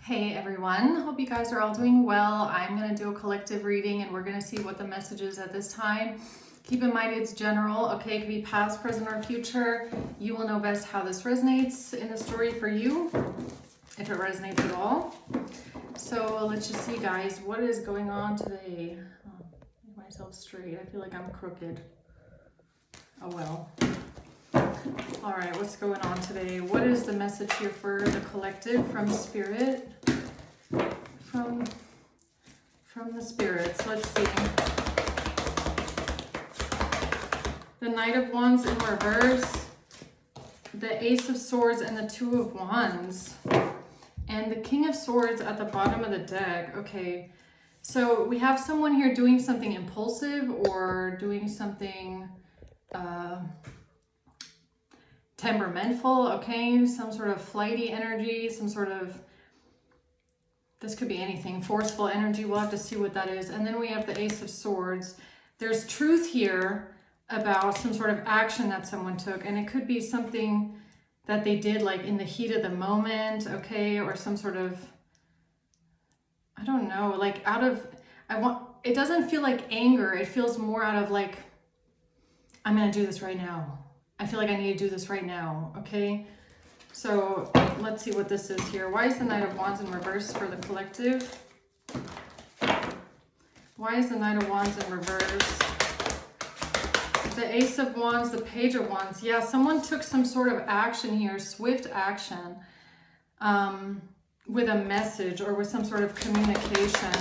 Hey everyone, hope you guys are all doing well. I'm going to do a collective reading and we're going to see what the message is at this time. Keep in mind it's general, okay? It could be past, present, or future. You will know best how this resonates in the story for you, if it resonates at all. So let's just see, guys, what is going on today? Oh, make myself straight. I feel like I'm crooked. Oh well. All right, what's going on today? What is the message here for the collective from Spirit? From the spirits. Let's see. The Knight of Wands in reverse, the Ace of Swords, and the Two of Wands, and the King of Swords at the bottom of the deck. Okay, so we have someone here doing something impulsive or doing something temperamental, okay? Some sort of flighty energy, some sort of, this could be anything, forceful energy. We'll have to see what that is. And then we have the Ace of Swords. There's truth here about some sort of action that someone took, and it could be something that they did like in the heat of the moment, okay? Or some sort of, I don't know, like it doesn't feel like anger. It feels more out of like, I'm gonna do this right now. I feel like I need to do this right now, okay? So let's see what this is here. Why is the Knight of Wands in reverse for the collective? Why is the Knight of Wands in reverse? The Ace of Wands, the Page of Wands. Yeah, someone took some sort of action here, swift action, with a message or with some sort of communication.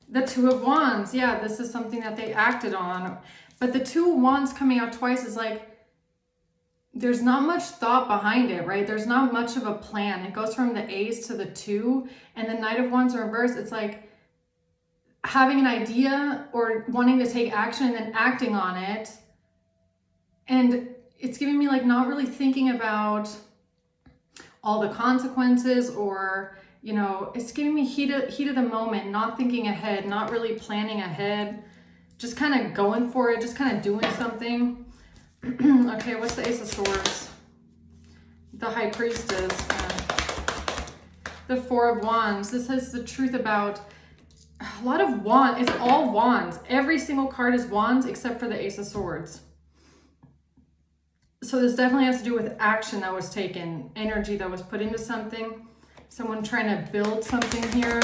The Two of Wands. Yeah, this is something that they acted on. But the Two of Wands coming out twice is like, there's not much thought behind it, right? There's not much of a plan. It goes from the Ace to the Two, and the Knight of Wands in reverse, it's like having an idea or wanting to take action and then acting on it. And it's giving me like not really thinking about all the consequences, or, you know, it's giving me heat of the moment, not thinking ahead, not really planning ahead, just kind of going for it, just kind of doing something. Okay, what's the Ace of Swords? The High Priestess. The Four of Wands. This is the truth about a lot of wands. It's all wands. Every single card is wands except for the Ace of Swords. So this definitely has to do with action that was taken, energy that was put into something, someone trying to build something here.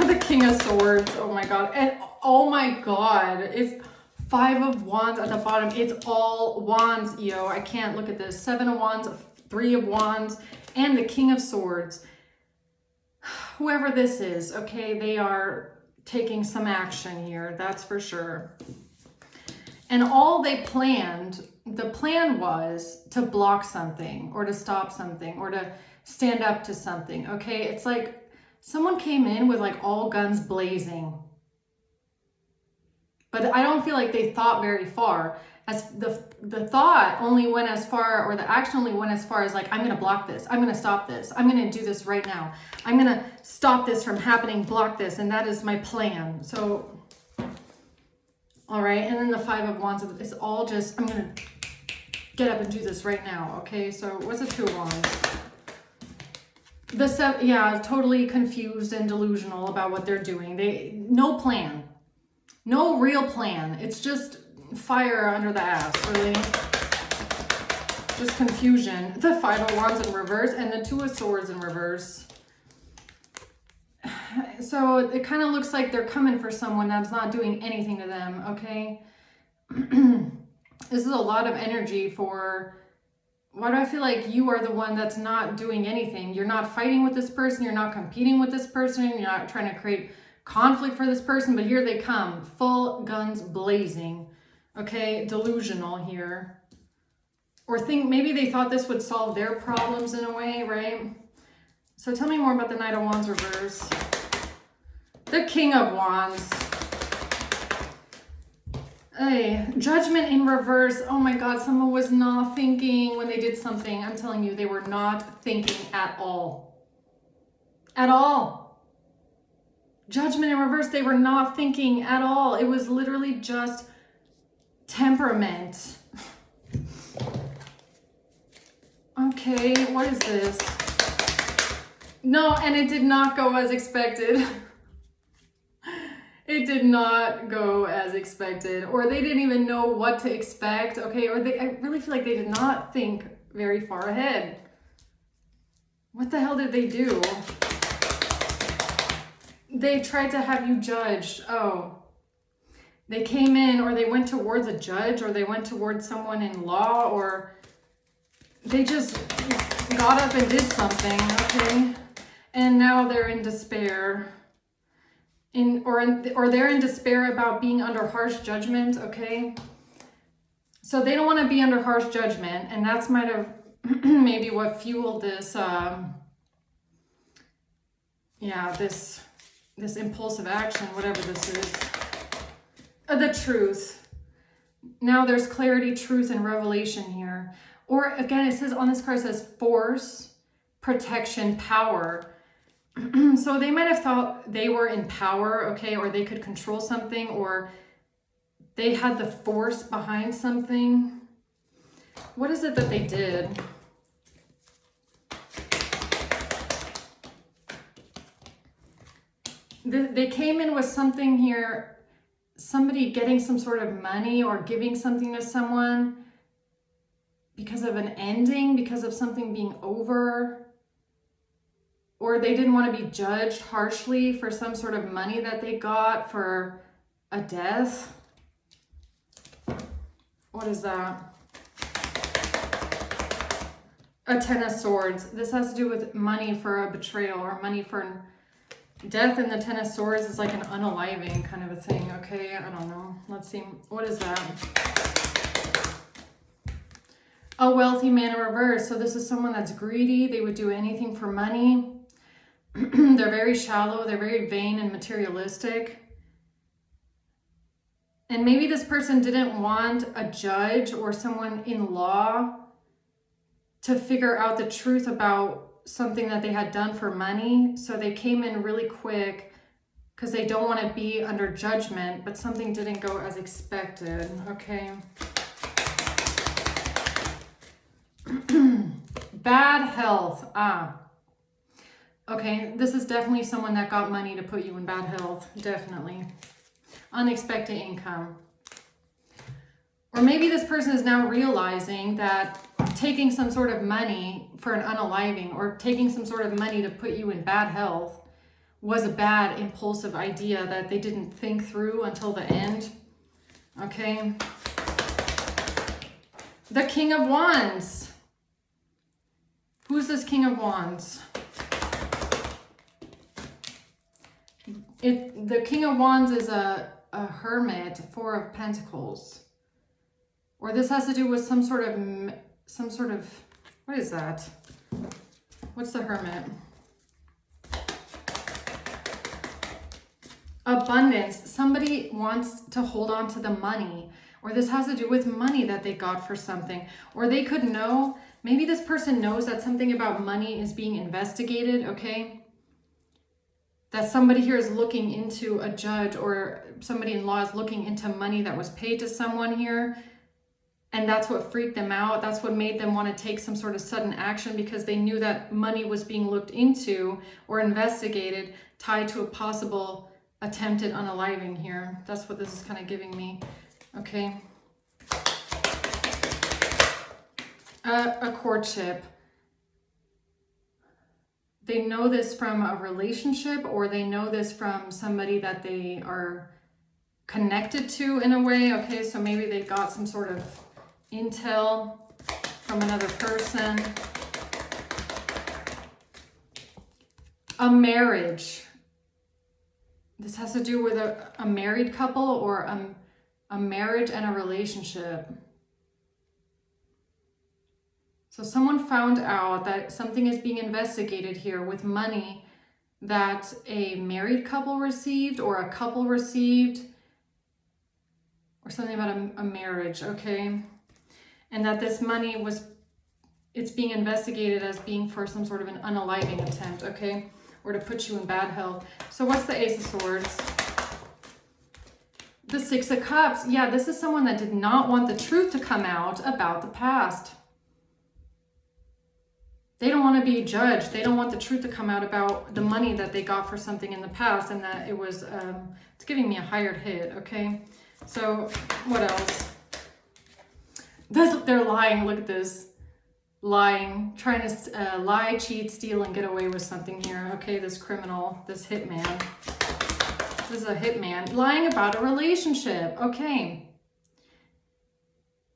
The King of Swords. Oh my God. And oh my God. It's Five of Wands at the bottom. It's all wands, yo. I can't look at this. Seven of Wands, Three of Wands, and the King of Swords. Whoever this is, okay, they are taking some action here. That's for sure. And all they planned, the plan was to block something or to stop something or to stand up to something, okay? It's like someone came in with like all guns blazing. But I don't feel like they thought very far. As the thought only went as far, or the action only went as far as like, I'm going to block this. I'm going to stop this. I'm going to do this right now. I'm going to stop this from happening, block this. And that is my plan. So, all right. And then the Five of Wands, it's all just, I'm going to get up and do this right now. Okay. So what's the Two of Wands? The seven, yeah, totally confused and delusional about what they're doing. No plan. No real plan. It's just fire under the ass, really. Just confusion. The Five of Wands in reverse and the Two of Swords in reverse. So it kind of looks like they're coming for someone that's not doing anything to them, okay? This is a lot of energy for, why do I feel like you are the one that's not doing anything? You're not fighting with this person. You're not competing with this person. You're not trying to create conflict for this person, but here they come, full guns blazing. Okay, delusional here. Or maybe they thought this would solve their problems in a way, right? So tell me more about the Knight of Wands reverse. The King of Wands. Hey, Judgment in reverse. Oh my God, someone was not thinking when they did something. I'm telling you, they were not thinking at all. At all. Judgment in reverse, they were not thinking at all. It was literally just temperament. Okay, what is this? No, and it did not go as expected. It did not go as expected, or they didn't even know what to expect, okay? Or I really feel like they did not think very far ahead. What the hell did they do? They tried to have you judged. Oh, they came in, or they went towards a judge, or they went towards someone in law, or they just got up and did something, okay? And now they're in despair. Or they're in despair about being under harsh judgment, okay? So they don't want to be under harsh judgment, and that's might have maybe what fueled this, this impulsive action, whatever this is. The truth. Now there's clarity, truth, and revelation here. Or again, it says on this card, it says force, protection, power. So they might have thought they were in power, okay, or they could control something, or they had the force behind something. What is it that they did? They came in with something here, somebody getting some sort of money or giving something to someone because of an ending, because of something being over. Or they didn't want to be judged harshly for some sort of money that they got for a death. What is that? A Ten of Swords. This has to do with money for a betrayal or money for death. And the Ten of Swords is like an unaliving kind of a thing. Okay, I don't know. Let's see. What is that? A wealthy man in reverse. So this is someone that's greedy. They would do anything for money. They're very shallow, they're very vain and materialistic. And maybe this person didn't want a judge or someone in law to figure out the truth about something that they had done for money. So they came in really quick because they don't want to be under judgment, but something didn't go as expected, okay? Bad health, okay, this is definitely someone that got money to put you in bad health, definitely. Unexpected income. Or maybe this person is now realizing that taking some sort of money for an unaliving or taking some sort of money to put you in bad health was a bad impulsive idea that they didn't think through until the end, okay? The King of Wands. Who's this King of Wands? The King of Wands is a hermit, Four of Pentacles. Or this has to do with some sort of, what is that? What's the hermit? Abundance. Somebody wants to hold on to the money. Or this has to do with money that they got for something. Or they could know, maybe this person knows that something about money is being investigated, okay? That somebody here is looking into a judge or somebody in law is looking into money that was paid to someone here. And that's what freaked them out. That's what made them want to take some sort of sudden action because they knew that money was being looked into or investigated tied to a possible attempted unaliving here. That's what this is kind of giving me. Okay. A courtship. They know this from a relationship or they know this from somebody that they are connected to in a way. Okay, so maybe they got some sort of intel from another person. A marriage. This has to do with a married couple or a marriage and a relationship. So someone found out that something is being investigated here with money that a married couple received or a couple received or something about a marriage, okay? And that this money it's being investigated as being for some sort of an unaliving attempt, okay? Or to put you in bad health. So what's the Ace of Swords? The Six of Cups. Yeah, this is someone that did not want the truth to come out about the past. They don't want to be judged. They don't want the truth to come out about the money that they got for something in the past, and that it was, it's giving me a hired hit, okay? So what else? They're lying. Look at this. Lying, trying to lie, cheat, steal, and get away with something here. Okay, this criminal, this hitman. This is a hitman. Lying about a relationship. Okay.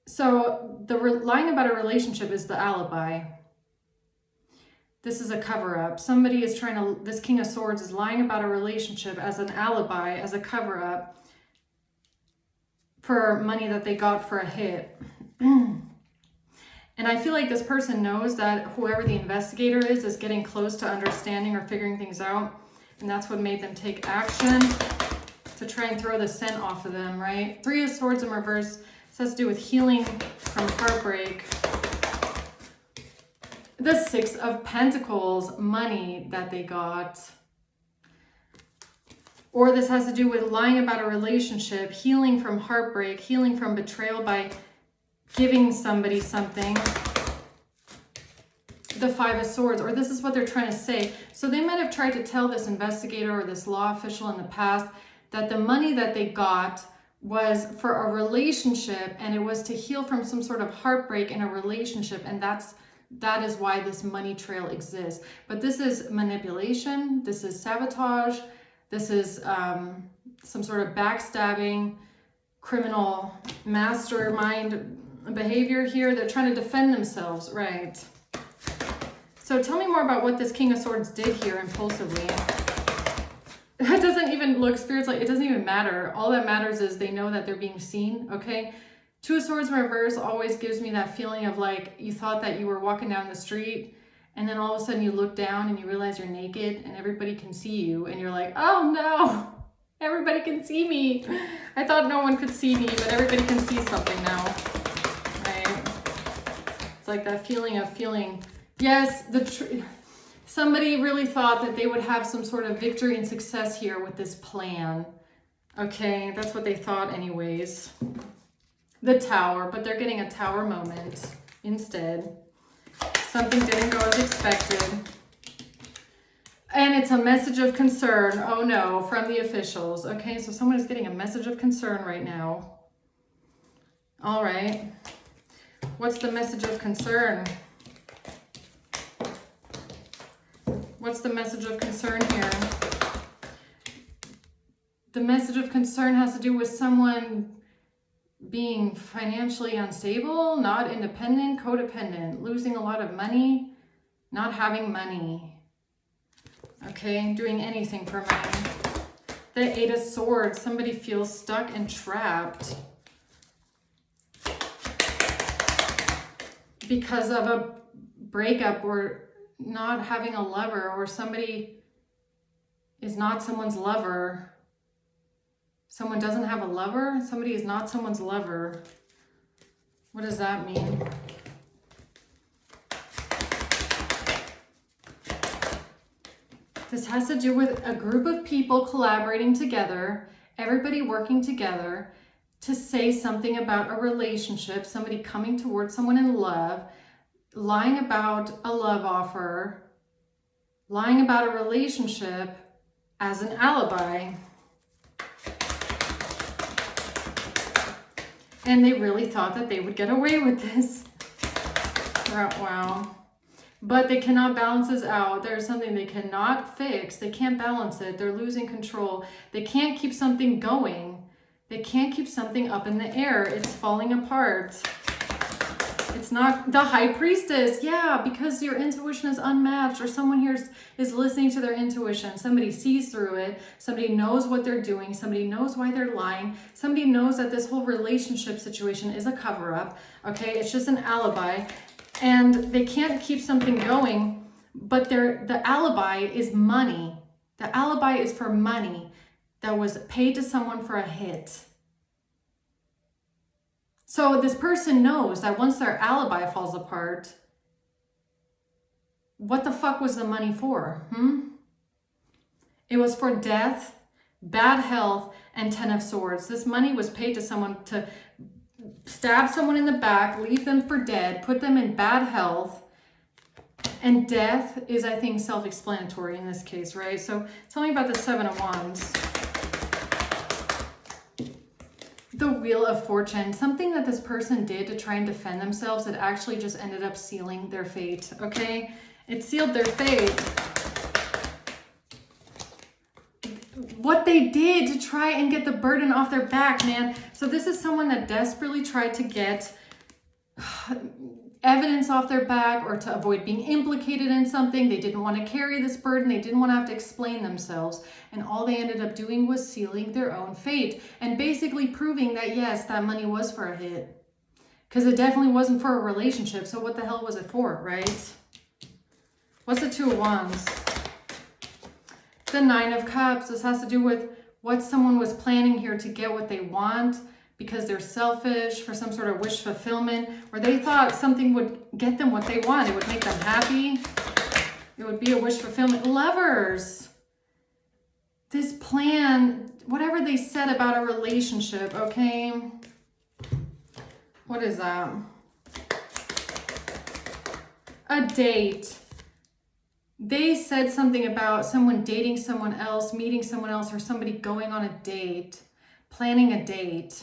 So lying about a relationship is the alibi. This is a cover-up. Somebody is trying to, this King of Swords is lying about a relationship as an alibi, as a cover-up for money that they got for a hit. And I feel like this person knows that whoever the investigator is getting close to understanding or figuring things out. And that's what made them take action to try and throw the scent off of them, right? Three of Swords in reverse. This has to do with healing from heartbreak. The Six of Pentacles, money that they got. Or this has to do with lying about a relationship, healing from heartbreak, healing from betrayal by giving somebody something. The Five of Swords, or this is what they're trying to say. So they might have tried to tell this investigator or this law official in the past that the money that they got was for a relationship, and it was to heal from some sort of heartbreak in a relationship, and that is why this money trail exists. But this is manipulation, this is sabotage, this is some sort of backstabbing, criminal mastermind behavior here. They're trying to defend themselves, right? So tell me more about what this King of Swords did here impulsively. It doesn't even look spiritual. It doesn't even matter. All that matters is they know that they're being seen, okay? Two of Swords in reverse always gives me that feeling of like you thought that you were walking down the street and then all of a sudden you look down and you realize you're naked and everybody can see you and you're like, oh no, everybody can see me. I thought no one could see me, but everybody can see something now, right? It's like that feeling of feeling, yes, somebody really thought that they would have some sort of victory and success here with this plan. Okay, that's what they thought anyways. The Tower, but they're getting a Tower moment instead. Something didn't go as expected. And it's a message of concern. Oh no, from the officials. Okay, so someone is getting a message of concern right now. All right. What's the message of concern? What's the message of concern here? The message of concern has to do with someone being financially unstable, not independent, codependent, losing a lot of money, not having money. Okay, doing anything for money. The Eight of Swords, somebody feels stuck and trapped because of a breakup or not having a lover, or somebody is not someone's lover. Someone doesn't have a lover? Somebody is not someone's lover. What does that mean? This has to do with a group of people collaborating together, everybody working together to say something about a relationship, somebody coming towards someone in love, lying about a love offer, lying about a relationship as an alibi. And they really thought that they would get away with this. Wow. But they cannot balance this out. There's something they cannot fix. They can't balance it. They're losing control. They can't keep something going. They can't keep something up in the air. It's falling apart. It's not the High Priestess. Yeah, because your intuition is unmatched, or someone here is listening to their intuition. Somebody sees through it. Somebody knows what they're doing. Somebody knows why they're lying. Somebody knows that this whole relationship situation is a cover-up. Okay, it's just an alibi. And they can't keep something going, but the alibi is money. The alibi is for money that was paid to someone for a hit. So this person knows that once their alibi falls apart, what the fuck was the money for? It was for death, bad health, and 10 of Swords. This money was paid to someone to stab someone in the back, leave them for dead, put them in bad health, And death is, I think, self-explanatory in this case, right? So tell me about the Seven of Wands. The Wheel of Fortune. Something that this person did to try and defend themselves that actually just ended up sealing their fate, okay? It sealed their fate. What they did to try and get the burden off their back, man. So this is someone that desperately tried to get evidence off their back or to avoid being implicated in something. They didn't want to carry this burden. They didn't want to have to explain themselves. And all they ended up doing was sealing their own fate and basically proving that, yes, that money was for a hit. Because it definitely wasn't for a relationship. So what the hell was it for, right? What's the Two of Wands? The Nine of Cups. This has to do with what someone was planning here to get what they want, because they're selfish, for some sort of wish fulfillment, or they thought something would get them what they want. It would make them happy. It would be a wish fulfillment. Lovers. This plan, whatever they said about a relationship, okay? What is that? A date. They said something about someone dating someone else, meeting someone else, or somebody going on a date, planning a date.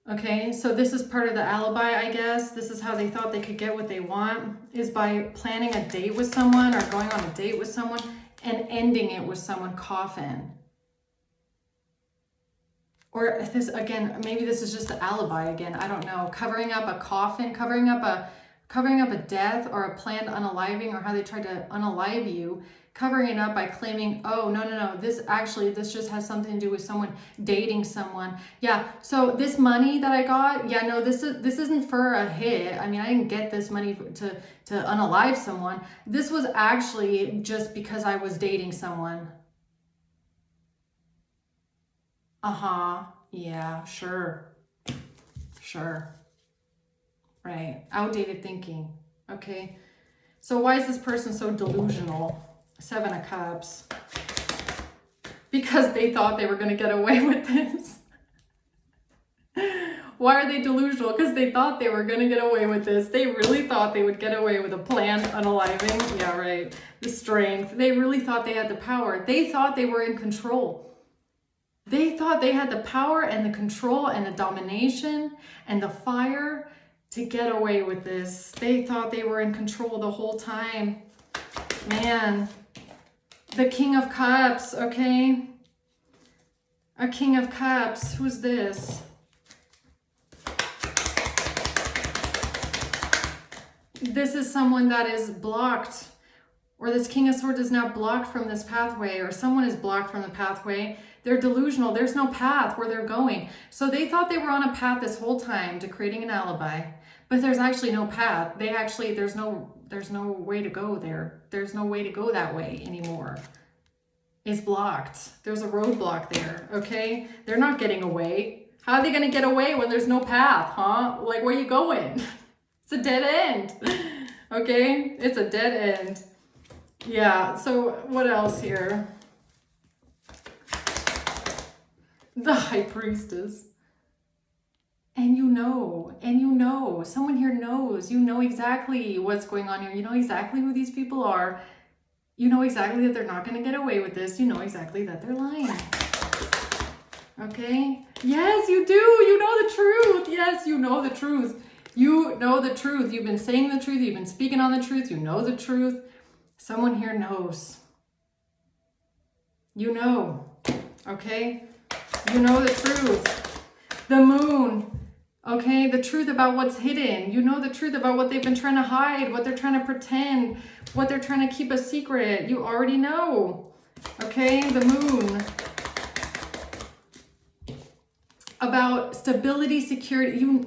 Okay, so this is part of the alibi, I guess. This is how they thought they could get what they want, is by planning a date with someone or going on a date with someone and ending it with someone coffin. Or if this, again, maybe this is just the alibi again. I don't know. Covering up a coffin, covering up a death or a planned unaliving, or how they tried to unalive you, covering it up by claiming, oh, no, this just has something to do with someone dating someone. Yeah, so this money that I got, yeah, no, this isn't for a hit. I mean, I didn't get this money to unalive someone. This was actually just because I was dating someone. Yeah, sure. Right, outdated thinking, okay? So why is this person so delusional? Seven of Cups. Because they thought they were going to get away with this. Why are they delusional? Because they thought they were going to get away with this. They really thought they would get away with a planned unaliving. Yeah, right. The strength. They really thought they had the power. They thought they were in control. They thought they had the power and the control and the domination and the fire to get away with this. They thought they were in control the whole time. Man. The King of Cups, okay? A King of Cups. Who's this? This is someone that is blocked, or this King of Swords is now blocked from this pathway, or someone is blocked from the pathway. They're delusional. There's no path where they're going. So they thought they were on a path this whole time to creating an alibi, but there's actually no path. There's no way to go there. There's no way to go that way anymore. It's blocked. There's a roadblock there, okay? They're not getting away. How are they gonna get away when there's no path, huh? Like, where you going? It's a dead end, okay? It's a dead end. Yeah, so what else here? The High Priestess. And you know, someone here knows, you know exactly what's going on here. You know exactly who these people are. You know exactly that they're not going to get away with this. You know exactly that they're lying. Okay? Yes, you do. You know the truth. Yes, you know the truth. You know the truth. You've been saying the truth. You've been speaking on the truth. You know the truth. Someone here knows. You know. Okay? You know the truth. The Moon. Okay? The truth about what's hidden. You know the truth about what they've been trying to hide, what they're trying to pretend, what they're trying to keep a secret. You already know. Okay? The Moon. About stability, security.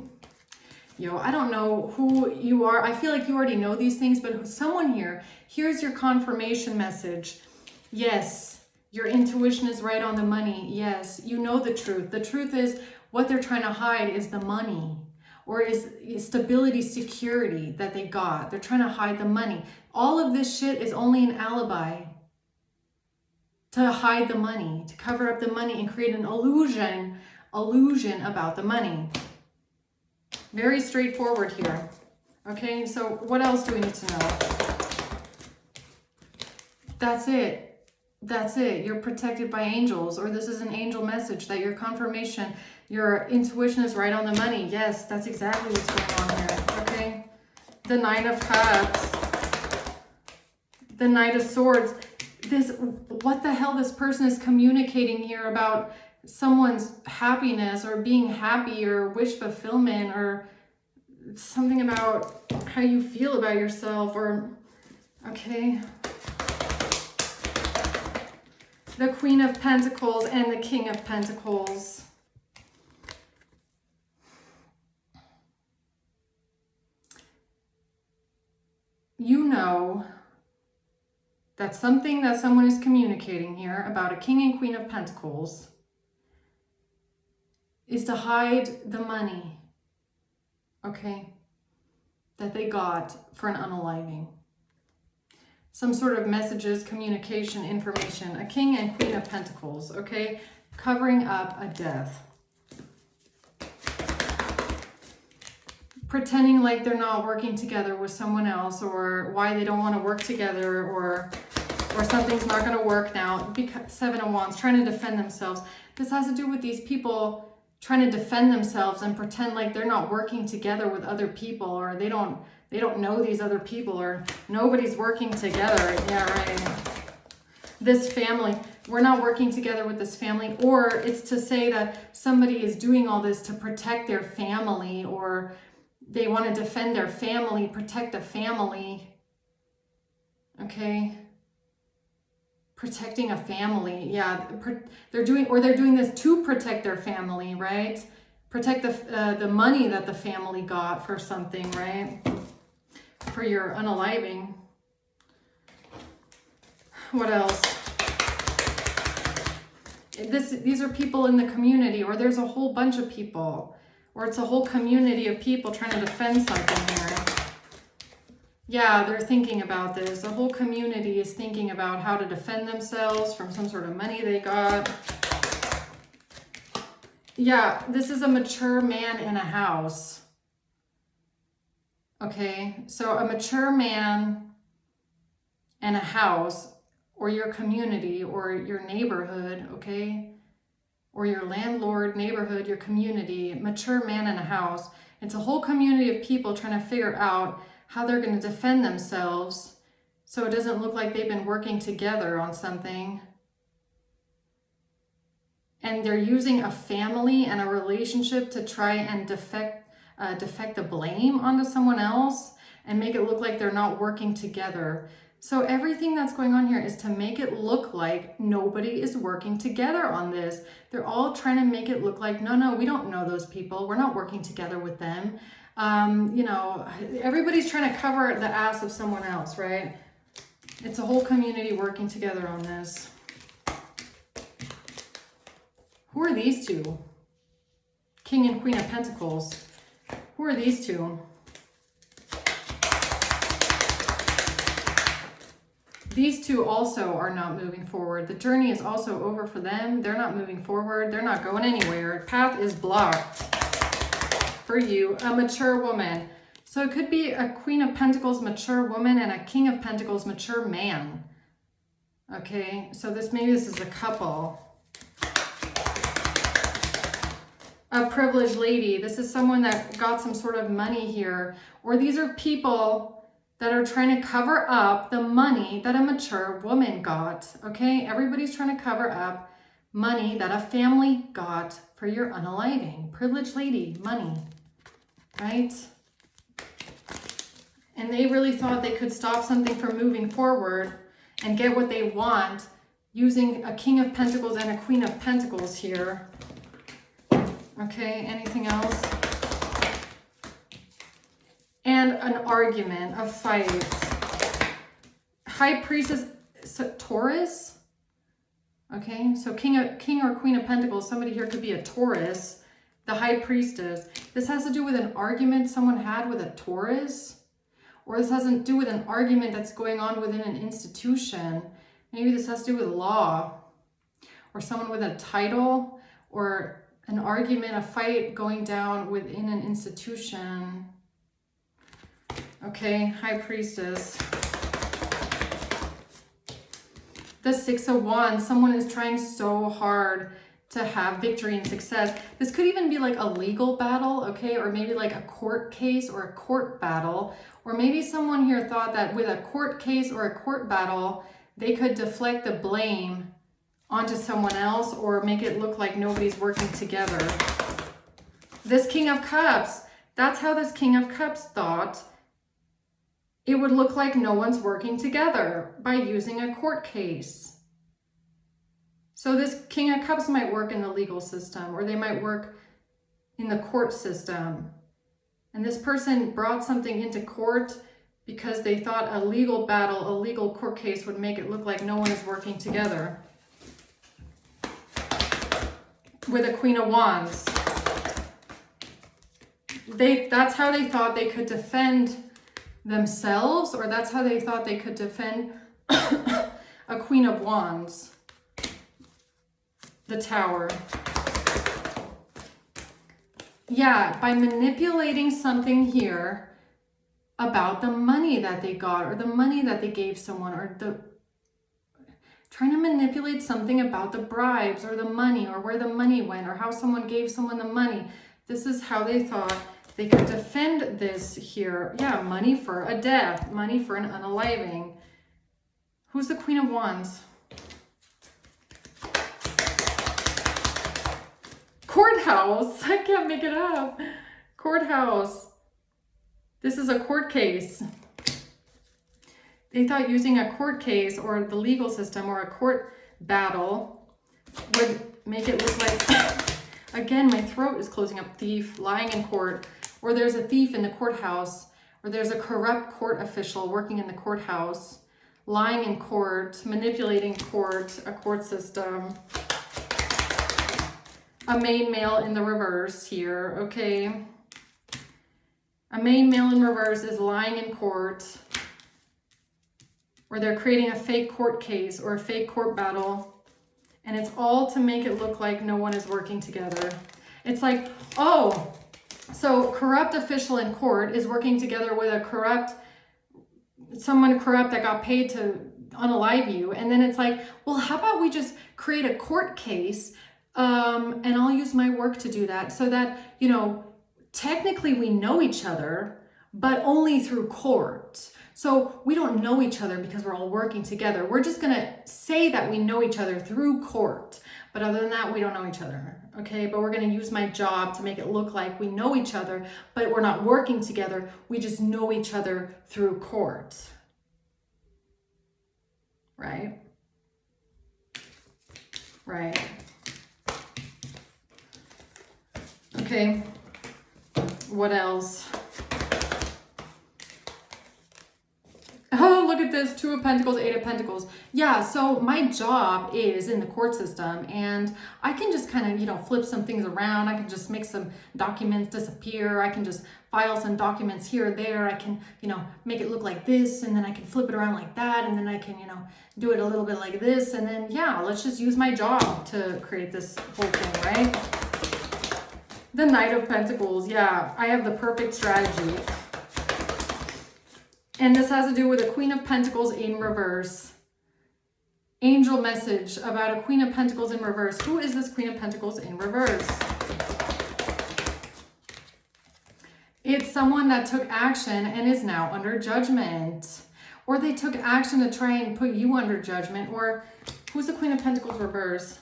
I don't know who you are. I feel like you already know these things, but someone here, here's your confirmation message. Yes, your intuition is right on the money. Yes, you know the truth. The truth is what they're trying to hide is the money, or is stability, security that they got. They're trying to hide the money. All of this shit is only an alibi to hide the money, to cover up the money and create an illusion about the money. Very straightforward here. Okay, so what else do we need to know? That's it. That's it. You're protected by angels, or this is an angel message that your confirmation, your intuition is right on the money. Yes, that's exactly what's going on here. Okay. The Knight of Cups. The Knight of Swords. What the hell this person is communicating here about someone's happiness or being happy or wish fulfillment or something about how you feel about yourself or, okay. The Queen of Pentacles and the King of Pentacles. You know that something that someone is communicating here about a King and Queen of Pentacles is to hide the money, okay, that they got for an unaliving. Some sort of messages, communication, information. A King and Queen of Pentacles, okay? Covering up a death. Pretending like they're not working together with someone else, or why they don't want to work together, or something's not going to work now. Because Seven of Wands, trying to defend themselves. This has to do with these people trying to defend themselves and pretend like they're not working together with other people, or they don't know these other people, or nobody's working together. Yeah, right. This family, we're not working together with this family, or it's to say that somebody is doing all this to protect their family, or they want to defend their family, protect the family. Okay. Protecting a family. Yeah, they're doing this to protect their family, right? Protect the money that the family got for something, right? For your unaliving. What else? These are people in the community, or there's a whole bunch of people, or it's a whole community of people trying to defend something here. Yeah, they're thinking about this. The whole community is thinking about how to defend themselves from some sort of money they got. Yeah, this is a mature man in a house. Okay, so a mature man and a house, or your community, or your neighborhood, okay? Or your landlord, neighborhood, your community, mature man in a house. It's a whole community of people trying to figure out how they're going to defend themselves so it doesn't look like they've been working together on something. And they're using a family and a relationship to try and defect the blame onto someone else and make it look like they're not working together. So everything that's going on here is to make it look like nobody is working together on this. They're all trying to make it look like, no, we don't know those people. We're not working together with them. You know, everybody's trying to cover the ass of someone else, right? It's a whole community working together on this. Who are these two? King and Queen of Pentacles. Who are these two? These two also are not moving forward. The journey is also over for them. They're not moving forward. They're not going anywhere. Path is blocked for you. A mature woman. So it could be a Queen of Pentacles mature woman and a King of Pentacles mature man. Okay, so maybe this is a couple. A privileged lady. This is someone that got some sort of money here. Or these are people that are trying to cover up the money that a mature woman got. Okay, everybody's trying to cover up money that a family got for your unaliving. Privileged lady, money, right? And they really thought they could stop something from moving forward and get what they want using a King of Pentacles and a Queen of Pentacles here. Okay, anything else? And an argument, a fight. High Priestess, Taurus. Okay, so King or Queen of Pentacles, somebody here could be a Taurus. The High Priestess. This has to do with an argument someone had with a Taurus. Or this has to do with an argument that's going on within an institution. Maybe this has to do with law. Or someone with a title. Or an argument, a fight going down within an institution. Okay, High Priestess. The Six of Wands. Someone is trying so hard to have victory and success. This could even be like a legal battle, okay? Or maybe like a court case or a court battle. Or maybe someone here thought that with a court case or a court battle, they could deflect the blame onto someone else or make it look like nobody's working together. This King of Cups, that's how this King of Cups thought it would look like no one's working together by using a court case. So this King of Cups might work in the legal system, or they might work in the court system. And this person brought something into court because they thought a legal battle, a legal court case would make it look like no one is working together. With a Queen of Wands. That's how they thought they could defend themselves, or that's how they thought they could defend a Queen of Wands. The Tower. Yeah, by manipulating something here about the money that they got or the money that they gave someone, or trying to manipulate something about the bribes or the money or where the money went or how someone gave someone the money. This is how they thought they could defend this here. Yeah, money for a death, money for an unaliving. Who's the Queen of Wands? Courthouse. I can't make it up. Courthouse. This is a court case. They thought using a court case or the legal system or a court battle would make it look like, again, my throat is closing up. Thief, lying in court, or there's a thief in the courthouse, or there's a corrupt court official working in the courthouse, lying in court, manipulating court, a court system. A main male in the reverse here, okay? A main male in reverse is lying in court, or they're creating a fake court case or a fake court battle, and it's all to make it look like no one is working together. It's like, oh, so corrupt official in court is working together with a someone corrupt that got paid to unalive you, and then it's like, well, how about we just create a court case, and I'll use my work to do that, so that, you know, technically we know each other, but only through court. So we don't know each other because we're all working together. We're just gonna say that we know each other through court. But other than that, we don't know each other, okay? But we're gonna use my job to make it look like we know each other, but we're not working together. We just know each other through court, right? Right. Okay, what else? Oh, look at this, 2 of Pentacles, 8 of Pentacles. Yeah, so my job is in the court system, and I can just kind of, you know, flip some things around. I can just make some documents disappear. I can just file some documents here or there. I can, you know, make it look like this, and then I can flip it around like that, and then I can, you know, do it a little bit like this, and then, yeah, let's just use my job to create this whole thing, right? The Knight of Pentacles, yeah, I have the perfect strategy. And this has to do with a Queen of Pentacles in reverse. Angel message about a Queen of Pentacles in reverse. Who is this Queen of Pentacles in reverse? It's someone that took action and is now under judgment. Or they took action to try and put you under judgment. Or who's the Queen of Pentacles reverse?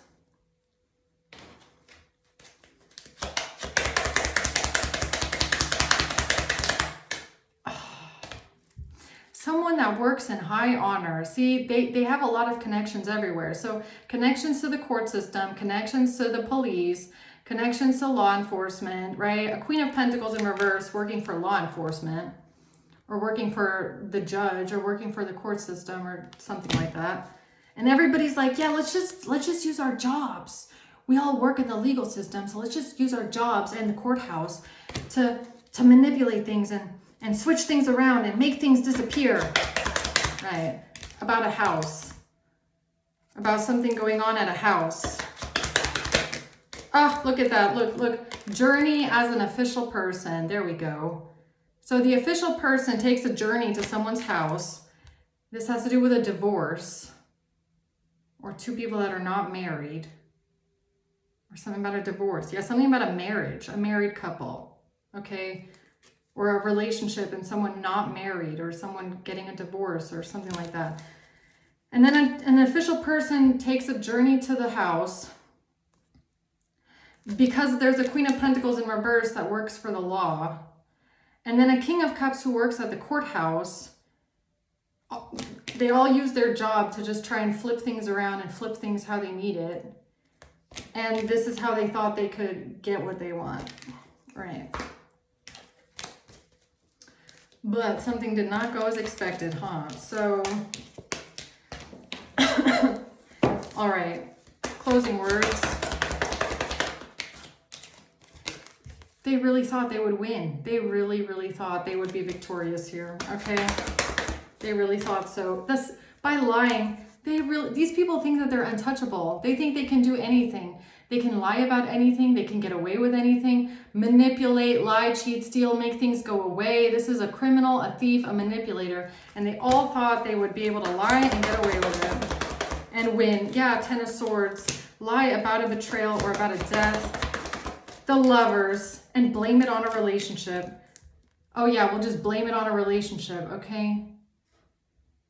Someone that works in high honor. See, they have a lot of connections everywhere. So connections to the court system, connections to the police, connections to law enforcement, right? A Queen of Pentacles in reverse working for law enforcement, or working for the judge, or working for the court system, or something like that. And everybody's like, yeah, let's just use our jobs. We all work in the legal system, so let's just use our jobs in the courthouse to manipulate things and switch things around and make things disappear. Right. About a house. About something going on at a house. Oh, look at that. Look. Journey as an official person. There we go. So the official person takes a journey to someone's house. This has to do with a divorce or two people that are not married or something about a divorce. Yeah, something about a marriage, a married couple, okay? Or a relationship and someone not married or someone getting a divorce or something like that. And then an official person takes a journey to the house because there's a Queen of Pentacles in reverse that works for the law. And then a King of Cups who works at the courthouse. They all use their job to just try and flip things around and flip things how they need it. And this is how they thought they could get what they want, right? But something did not go as expected, huh? So, all right, closing words. They really thought they would win. They really, really thought they would be victorious here, okay? They really thought so. This, by lying, these people think that they're untouchable. They think they can do anything. They can lie about anything. They can get away with anything. Manipulate, lie, cheat, steal, make things go away. This is a criminal, a thief, a manipulator. And they all thought they would be able to lie and get away with it and win. Yeah, Ten of Swords. Lie about a betrayal or about a death. The Lovers, and blame it on a relationship. Oh yeah, we'll just blame it on a relationship, okay?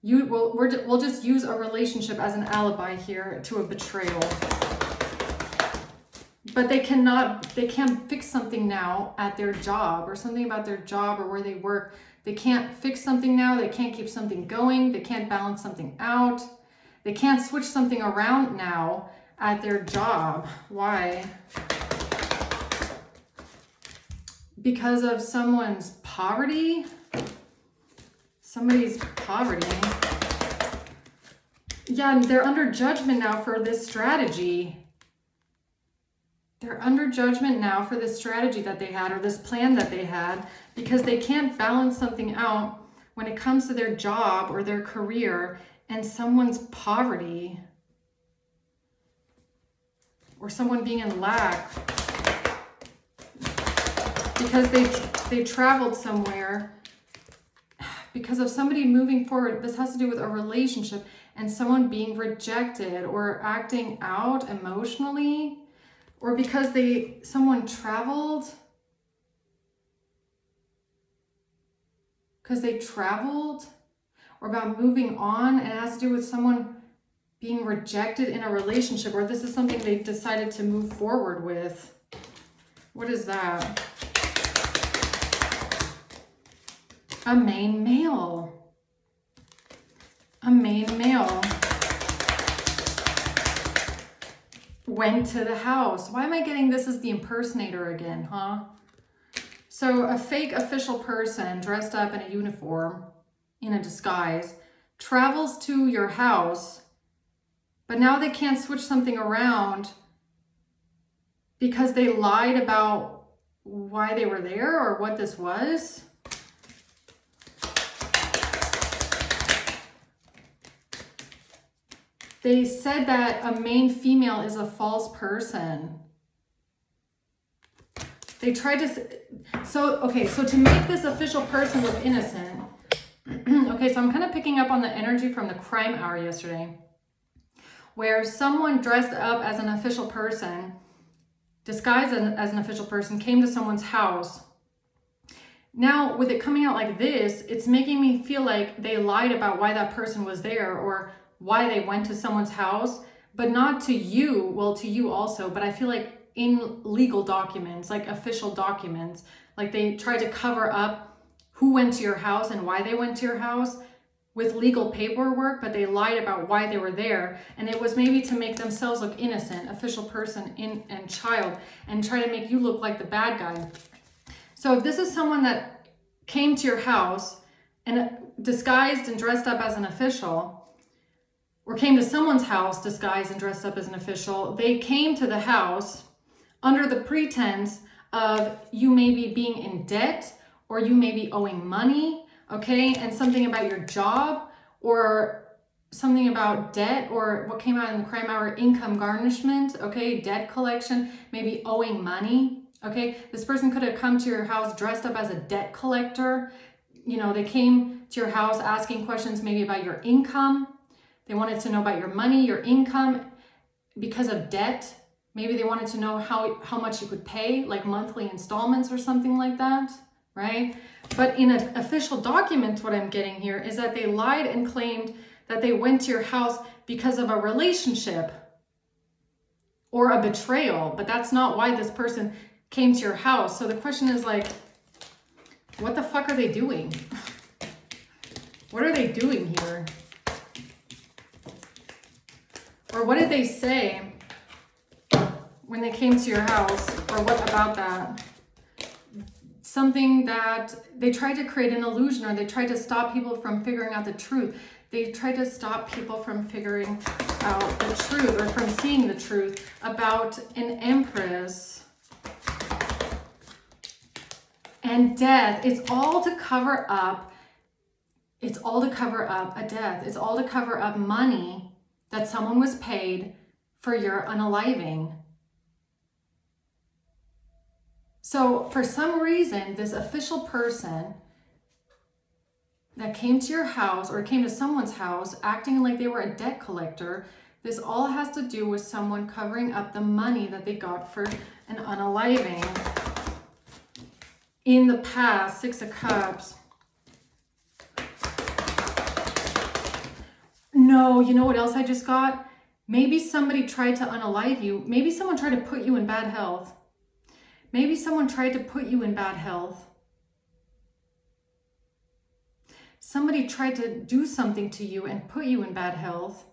We'll just use a relationship as an alibi here to a betrayal. But they can't fix something now at their job or something about their job or where they work. They can't fix something now. They can't keep something going. They can't balance something out. They can't switch something around now at their job. Why? Because of someone's poverty? Somebody's poverty. Yeah, they're under judgment now for this strategy. They're under judgment now for this strategy that they had or this plan that they had because they can't balance something out when it comes to their job or their career and someone's poverty or someone being in lack because they traveled somewhere because of somebody moving forward. This has to do with a relationship and someone being rejected or acting out emotionally. Or because someone traveled. Because they traveled. Or about moving on. And it has to do with someone being rejected in a relationship. Or this is something they decided to move forward with. What is that? A main male. A main male. Went to the house. Why am I getting this as the impersonator again, huh? So a fake official person dressed up in a uniform, in a disguise, travels to your house, but now they can't switch something around because they lied about why they were there or what this was. They said that a main female is a false person. They tried to, so to make this official person look innocent, okay, so I'm kind of picking up on the energy from the crime hour yesterday, where someone dressed up as an official person, disguised as an official person, came to someone's house. Now, with it coming out like this, it's making me feel like they lied about why that person was there or why they went to someone's house, but not to you, well, to you also, but I feel like in legal documents, like official documents, like they tried to cover up who went to your house and why they went to your house with legal paperwork, but they lied about why they were there. And it was maybe to make themselves look innocent, official person and child, and try to make you look like the bad guy. So if this is someone that came to your house and disguised and dressed up as an official, or came to someone's house disguised and dressed up as an official, they came to the house under the pretense of you maybe being in debt or you may be owing money, okay? And something about your job or something about debt or what came out in the crime hour, income garnishment, okay? Debt collection, maybe owing money, Okay, this person could have come to your house dressed up as a debt collector. You know, they came to your house asking questions maybe about your income. They wanted to know about your money, your income, because of debt. Maybe they wanted to know how much you could pay, like monthly installments or something like that, right? But in an official document, what I'm getting here is that they lied and claimed that they went to your house because of a relationship or a betrayal, but that's not why this person came to your house. So the question is like, what the fuck are they doing? What are they doing here? Or what did they say when they came to your house? Or what about that? Something that they tried to create an illusion, or they tried to stop people from figuring out the truth. They tried to stop people from figuring out the truth, or from seeing the truth about an empress and death. It's all to cover up. It's all to cover up a death. It's all to cover up money that someone was paid for your unaliving. So for some reason, this official person that came to your house or came to someone's house acting like they were a debt collector, this all has to do with someone covering up the money that they got for an unaliving. In the past, Six of Cups. No, you know what else I just got? Maybe somebody tried to unalive you. Maybe someone tried to put you in bad health. Maybe someone tried to put you in bad health. Somebody tried to do something to you and put you in bad health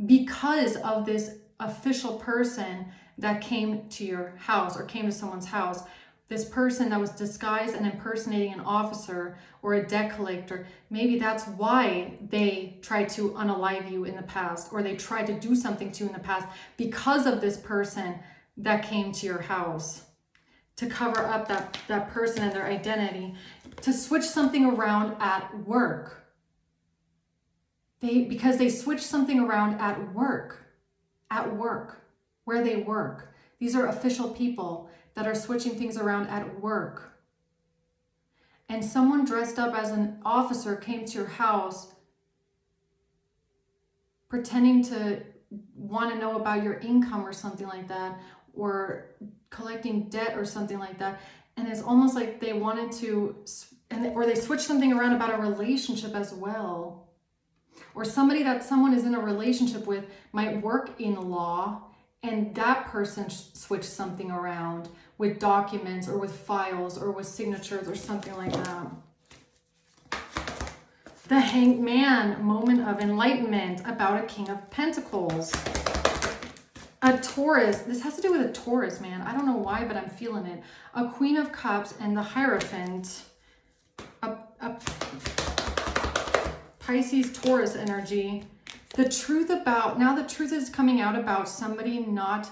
because of this official person that came to your house or came to someone's house. This person that was disguised and impersonating an officer or a debt collector. Maybe that's why they tried to unalive you in the past, or they tried to do something to you in the past because of this person that came to your house, to cover up that person and their identity, to switch something around at work. Because they switched something around at work, where they work. These are official people that are switching things around at work. And someone dressed up as an officer came to your house pretending to want to know about your income or something like that, or collecting debt or something like that. And it's almost like they wanted to, or they switched something around about a relationship as well. Or somebody that someone is in a relationship with might work in law, and that person switched something around with documents or with files or with signatures or something like that. The Hanged Man, moment of enlightenment about a King of Pentacles. A Taurus, this has to do with a Taurus, man. I don't know why, but I'm feeling it. A Queen of Cups and the Hierophant. A Pisces, Taurus energy. The truth is coming out about somebody not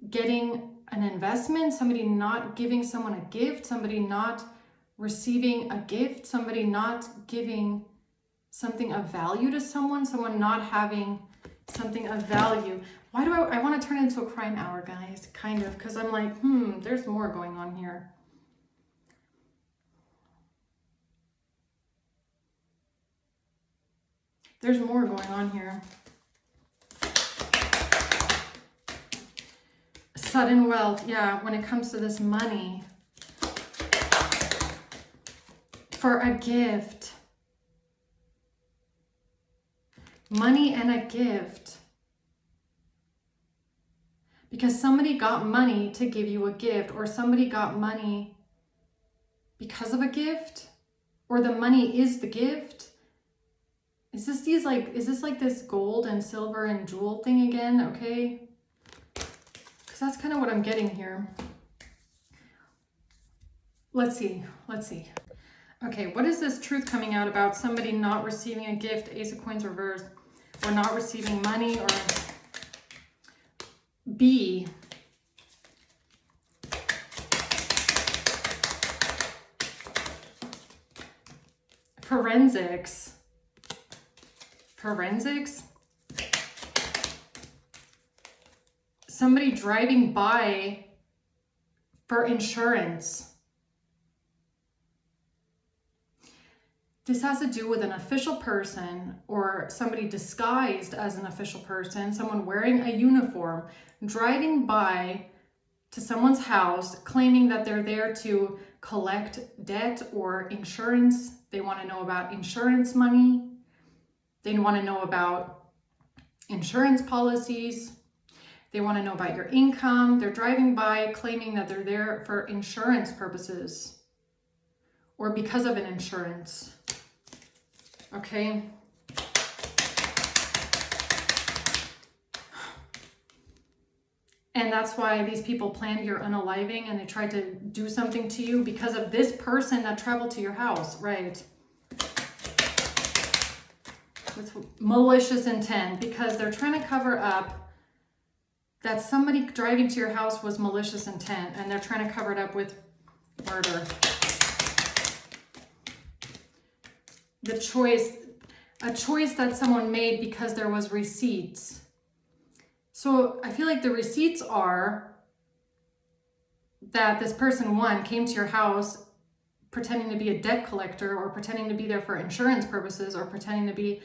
getting an investment, somebody not giving someone a gift, somebody not receiving a gift, somebody not giving something of value to someone not having something of value. Why do I want to turn into a crime hour, guys? Kind of, because I'm like, there's more going on here. There's more going on here. Sudden wealth, yeah, when it comes to this money. For a gift. Money and a gift. Because somebody got money to give you a gift, or somebody got money because of a gift, or the money is the gift. Is this like this gold and silver and jewel thing again? Okay. Because that's kind of what I'm getting here. Let's see. Okay, what is this truth coming out about somebody not receiving a gift, Ace of Coins reversed, or not receiving money, or B, forensics. Somebody driving by for insurance. This has to do with an official person or somebody disguised as an official person, someone wearing a uniform, driving by to someone's house, claiming that they're there to collect debt or insurance. They want to know about insurance money. They want to know about insurance policies. They want to know about your income. They're driving by claiming that they're there for insurance purposes or because of an insurance. Okay. And that's why these people planned your unaliving and they tried to do something to you because of this person that traveled to your house, right? With malicious intent, because they're trying to cover up that somebody driving to your house was malicious intent, and they're trying to cover it up with murder. A choice that someone made because there was receipts. So I feel like the receipts are that this person, one, came to your house pretending to be a debt collector or pretending to be there for insurance purposes or pretending to be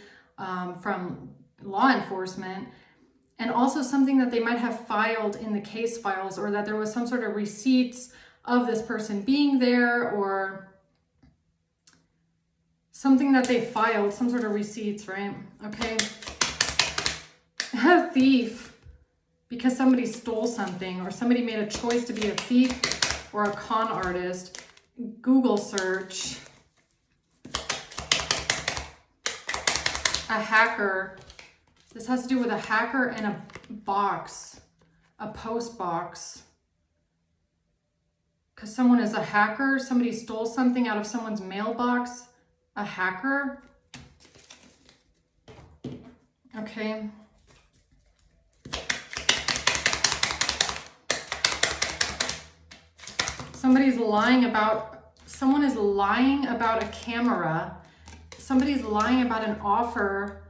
from law enforcement, and also something that they might have filed in the case files, or that there was some sort of receipts of this person being there, or something that they filed, some sort of receipts, right? Okay. A thief, because somebody stole something or somebody made a choice to be a thief or a con artist. Google search. A hacker. This has to do with a hacker and a box, a post box. Because someone is a hacker, somebody stole something out of someone's mailbox. A hacker. Okay. Someone is lying about a camera. Somebody's lying about an offer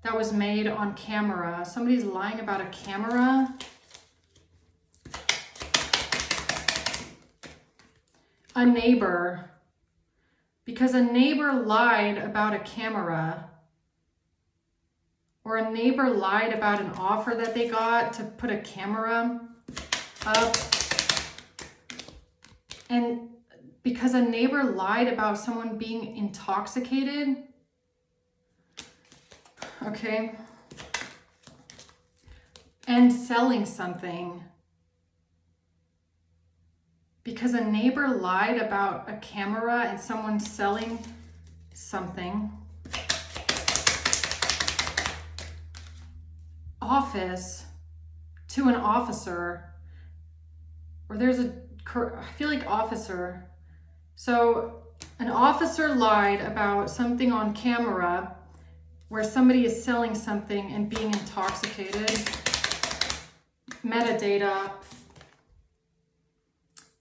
that was made on camera. Somebody's lying about a camera. A neighbor. Because a neighbor lied about a camera. Or a neighbor lied about an offer that they got to put a camera up. And because a neighbor lied about someone being intoxicated. Okay. And selling something. Because a neighbor lied about a camera and someone selling something. Office to an officer. Or I feel like officer. So an officer lied about something on camera where somebody is selling something and being intoxicated. Metadata.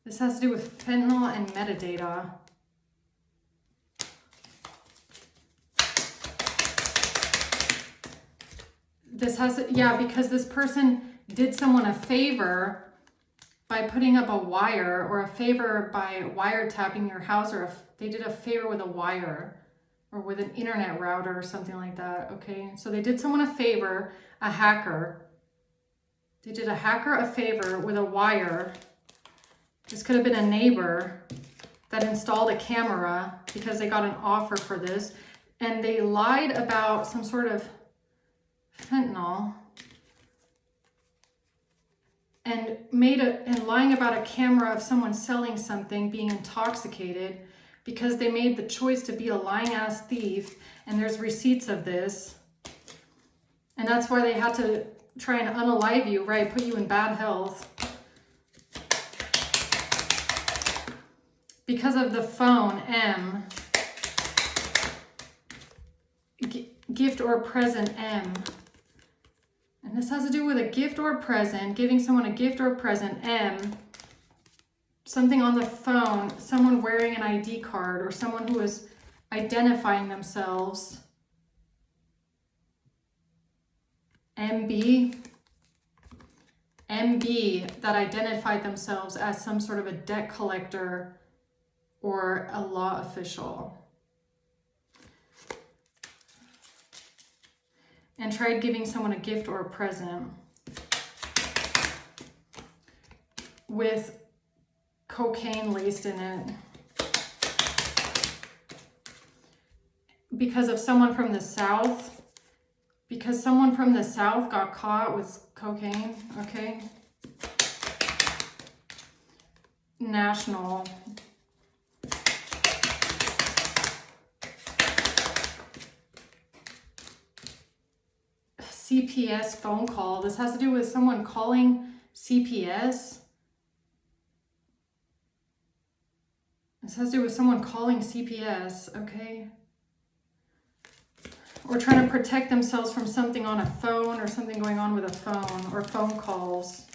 This has to do with fentanyl and metadata. Because this person did someone a favor by putting up a wire, or a favor by wiretapping your house, or if they did a favor with a wire or with an internet router or something like that. Okay, so they did someone a favor, a hacker. They did a hacker a favor with a wire. This could have been a neighbor that installed a camera because they got an offer for this, and they lied about some sort of fentanyl. And lying about a camera of someone selling something, being intoxicated, because they made the choice to be a lying ass thief, and there's receipts of this. And that's why they had to try and unalive you, right? Put you in bad health. Because of the phone, M. Gift or present, M. And this has to do with a gift or present, giving someone a gift or present, M. Something on the phone, someone wearing an ID card, or someone who is identifying themselves. MB. MB that identified themselves as some sort of a debt collector or a law official. And tried giving someone a gift or a present with cocaine laced in it. Because of someone from the South. Because someone from the South got caught with cocaine, okay? National. CPS phone call. This has to do with someone calling CPS. This has to do with someone calling CPS, okay? Or trying to protect themselves from something on a phone or something going on with a phone or phone calls.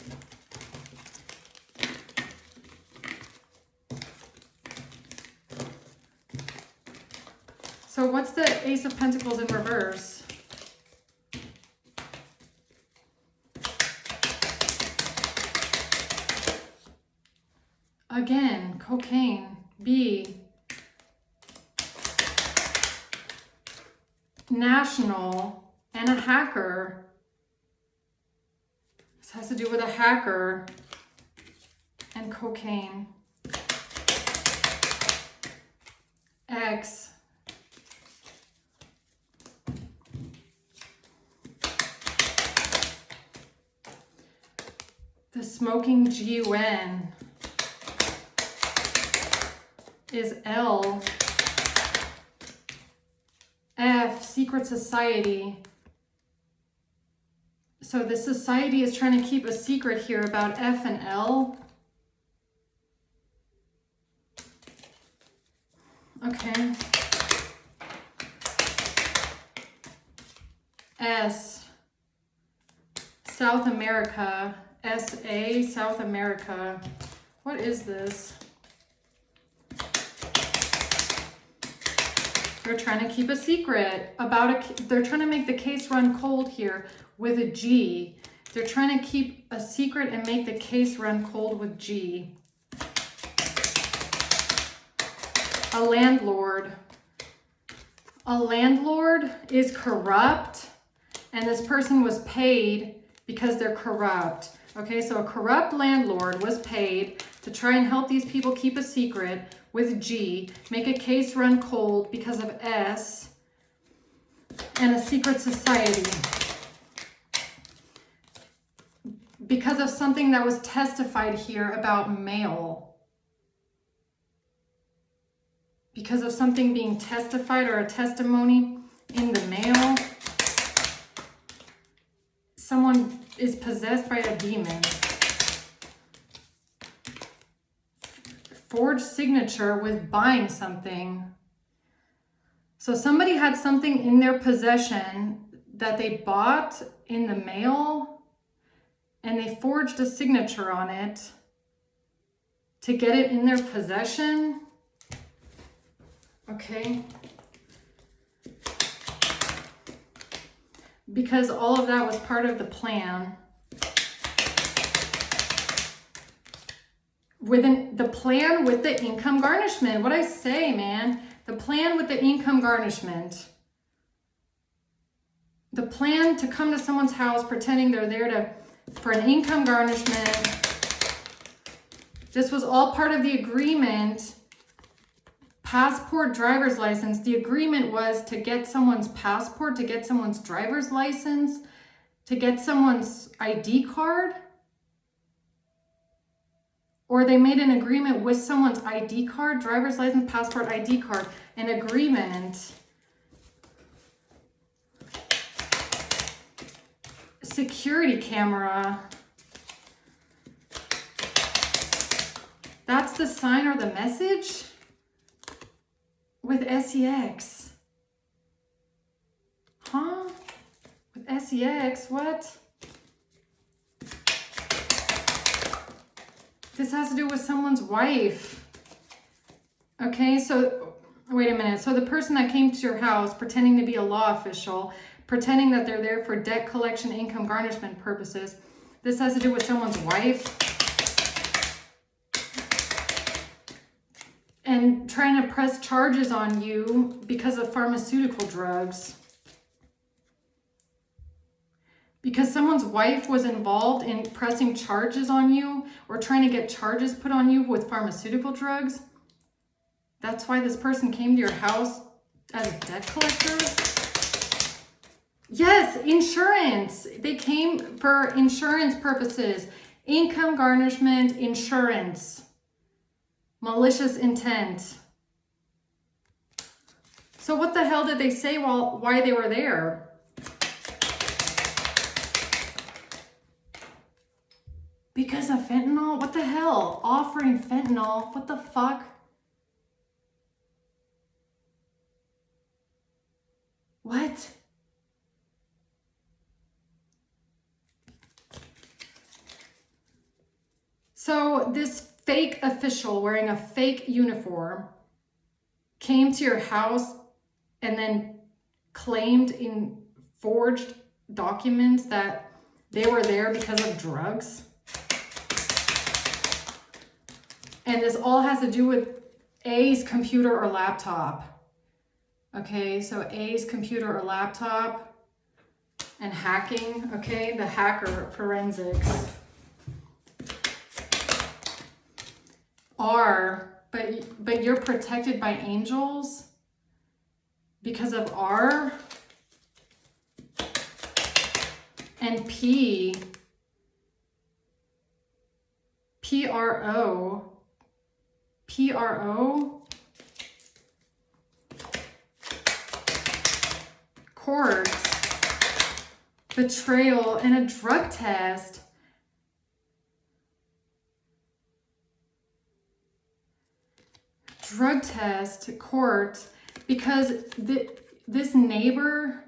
So what's the Ace of Pentacles in reverse? Again, cocaine, B. National, and a hacker. This has to do with a hacker and cocaine. X. The smoking GUN is L. F, secret society. So the society is trying to keep a secret here about F and L. Okay. S, South America. SA, South America. What is this? They're trying to keep a secret about they're trying to make the case run cold here with a G. They're trying to keep a secret and make the case run cold with G. A landlord. A landlord is corrupt, and this person was paid because they're corrupt. Okay, so a corrupt landlord was paid to try and help these people keep a secret with G, make a case run cold because of S, and a secret society. Because of something that was testified here about mail. Because of something being testified or a testimony in the mail. Someone is possessed by a demon. Forged signature with buying something. So somebody had something in their possession that they bought in the mail, and they forged a signature on it to get it in their possession. Okay. Because all of that was part of the plan. The plan with the income garnishment. What I say, man? The plan with the income garnishment. The plan to come to someone's house pretending they're there for an income garnishment. This was all part of the agreement. Passport, driver's license. The agreement was to get someone's passport, to get someone's driver's license, to get someone's ID card. Or they made an agreement with someone's ID card, driver's license, passport, ID card. An agreement. Security camera. That's the sign or the message? With SEX. Huh? With SEX, what? This has to do with someone's wife. Okay, so wait a minute. So the person that came to your house pretending to be a law official, pretending that they're there for debt collection, income garnishment purposes, This has to do with someone's wife. And trying to press charges on you because of pharmaceutical drugs. Because someone's wife was involved in pressing charges on you or trying to get charges put on you with pharmaceutical drugs. That's why this person came to your house as a debt collector. Yes, insurance. They came for insurance purposes. Income garnishment, insurance. Malicious intent. So what the hell did they say why they were there? Because of fentanyl? What the hell? Offering fentanyl? What the fuck? What? So this fake official wearing a fake uniform came to your house and then claimed in forged documents that they were there because of drugs. And this all has to do with A's computer or laptop. Okay, so A's computer or laptop and hacking, okay, the hacker forensics. R, but you're protected by angels because of R. And P, P-R-O, court, betrayal, and a drug test. Drug test, court, because this neighbor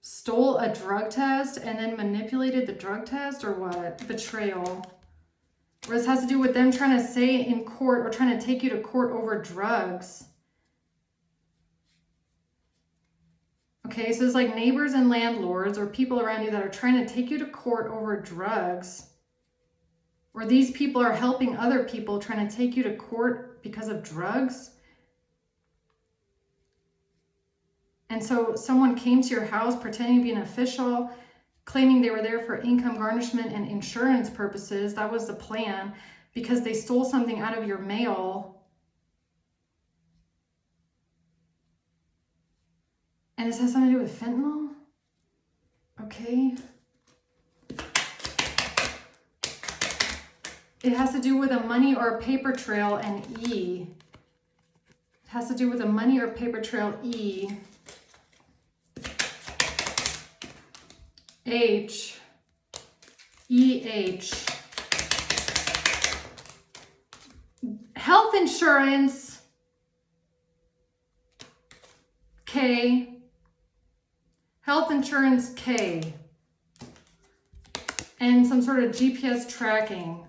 stole a drug test and then manipulated the drug test, or what? Betrayal. Or this has to do with them trying to say in court or trying to take you to court over drugs. Okay, so it's like neighbors and landlords or people around you that are trying to take you to court over drugs. Or these people are helping other people trying to take you to court because of drugs. And so someone came to your house pretending to be an official, claiming they were there for income garnishment and insurance purposes. That was the plan, because they stole something out of your mail. And this has something to do with fentanyl? Okay. It has to do with a money or a paper trail, and E. It has to do with a money or paper trail, E. H. E-H. Health insurance, K. Health insurance, K. And some sort of GPS tracking.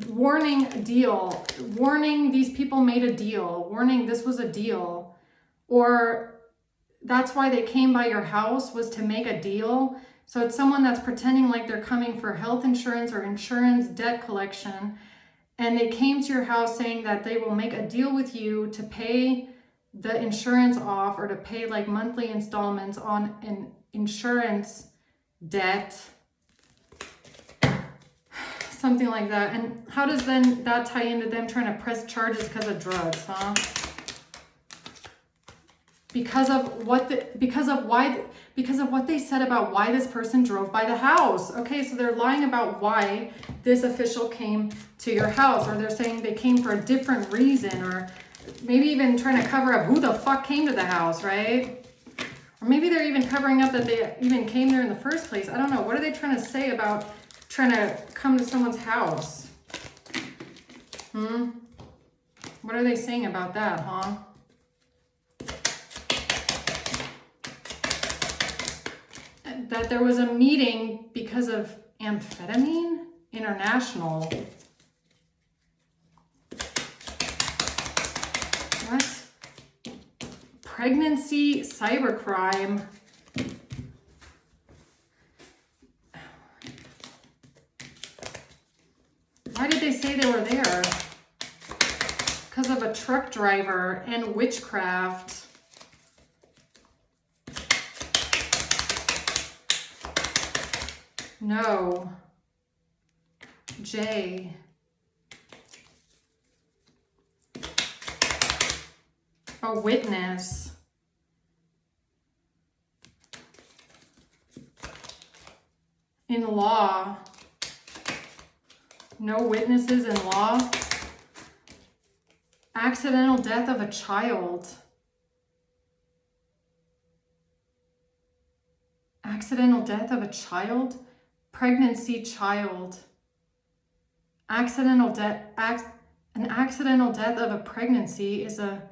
Warning, deal. Warning, these people made a deal. Warning, this was a deal. Or that's why they came by your house, was to make a deal. So it's someone that's pretending like they're coming for health insurance or insurance debt collection. And they came to your house saying that they will make a deal with you to pay the insurance off, or to pay like monthly installments on an insurance debt. Something like that. And how does then that tie into them trying to press charges because of drugs, huh? Because of what they said about why this person drove by the house. Okay, so they're lying about why this official came to your house, or they're saying they came for a different reason, or maybe even trying to cover up who the fuck came to the house, right? Or maybe they're even covering up that they even came there in the first place. I don't know. What are they trying to say about trying to come to someone's house? What are they saying about that, huh? That there was a meeting because of amphetamine international. What? Pregnancy cybercrime. truck driver, and witchcraft. No. J. A witness. In law. No witnesses in law. Accidental death of a child. Accidental death of a child. Pregnancy child. Accidental death. An accidental death of a pregnancy is a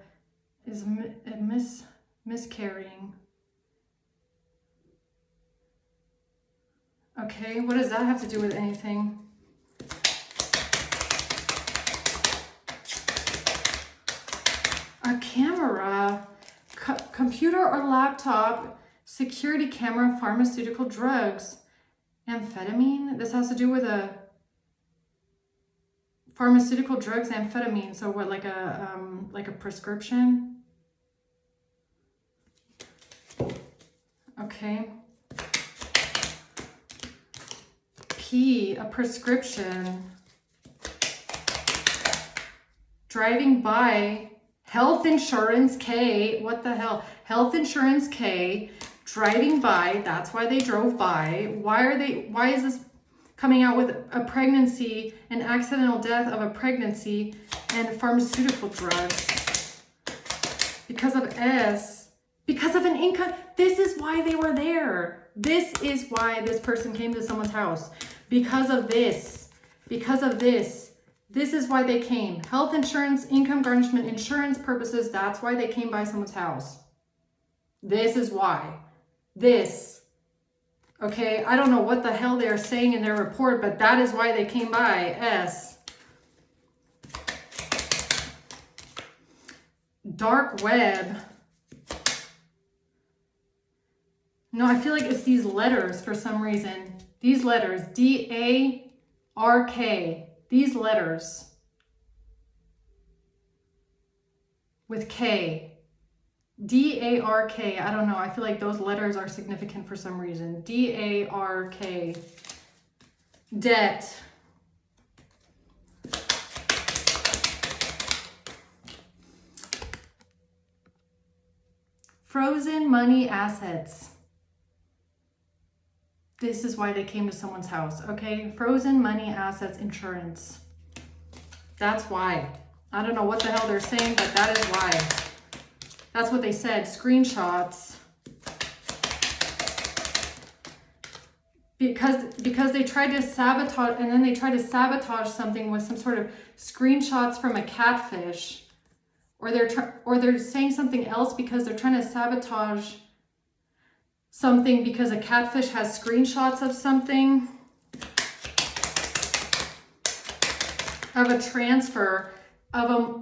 miscarrying. Okay, what does that have to do with anything? A camera, computer or laptop, security camera, pharmaceutical drugs, amphetamine. This has to do with a pharmaceutical drugs, amphetamine. So what, like a prescription? Okay. P, a prescription. Driving by. Health insurance, K. What the hell? Health insurance, K. Driving by. That's why they drove by. Why is this coming out with a pregnancy, an accidental death of a pregnancy, and pharmaceutical drugs? Because of S. Because of an income. This is why they were there. This is why this person came to someone's house. Because of this. Because of this. This is why they came. Health insurance, income garnishment, insurance purposes. That's why they came by someone's house. This is why. This. Okay, I don't know what the hell they are saying in their report, but that is why they came by. S. Dark web. No, I feel like it's these letters for some reason. These letters. D-A-R-K. These letters with K, D-A-R-K, I don't know. I feel like those letters are significant for some reason. D-A-R-K, debt. Frozen money assets. This is why they came to someone's house, okay? Frozen money assets insurance. That's why. I don't know what the hell they're saying, but that is why. That's what they said. Screenshots. Because they tried to sabotage, and then they tried to sabotage something with some sort of screenshots from a catfish. Or they're saying something else because they're trying to sabotage something because a catfish has screenshots of something, of a transfer,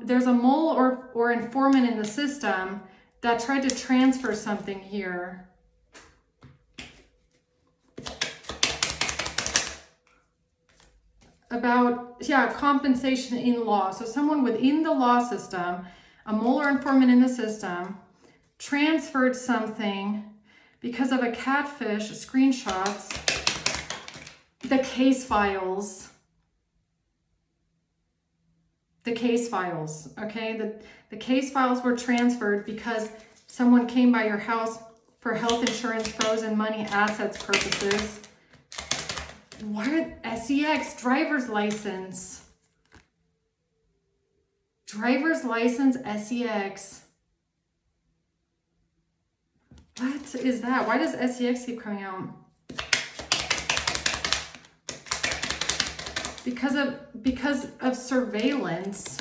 there's a mole or informant in the system that tried to transfer something here. About, yeah, compensation in law. So someone within the law system, a mole or informant in the system, transferred something because of a catfish, screenshots, the case files, okay? The case files were transferred because someone came by your house for health insurance, frozen money, assets purposes. What? SEX, driver's license. Driver's license, SEX. What is that? Why does SEX keep coming out? Because of surveillance.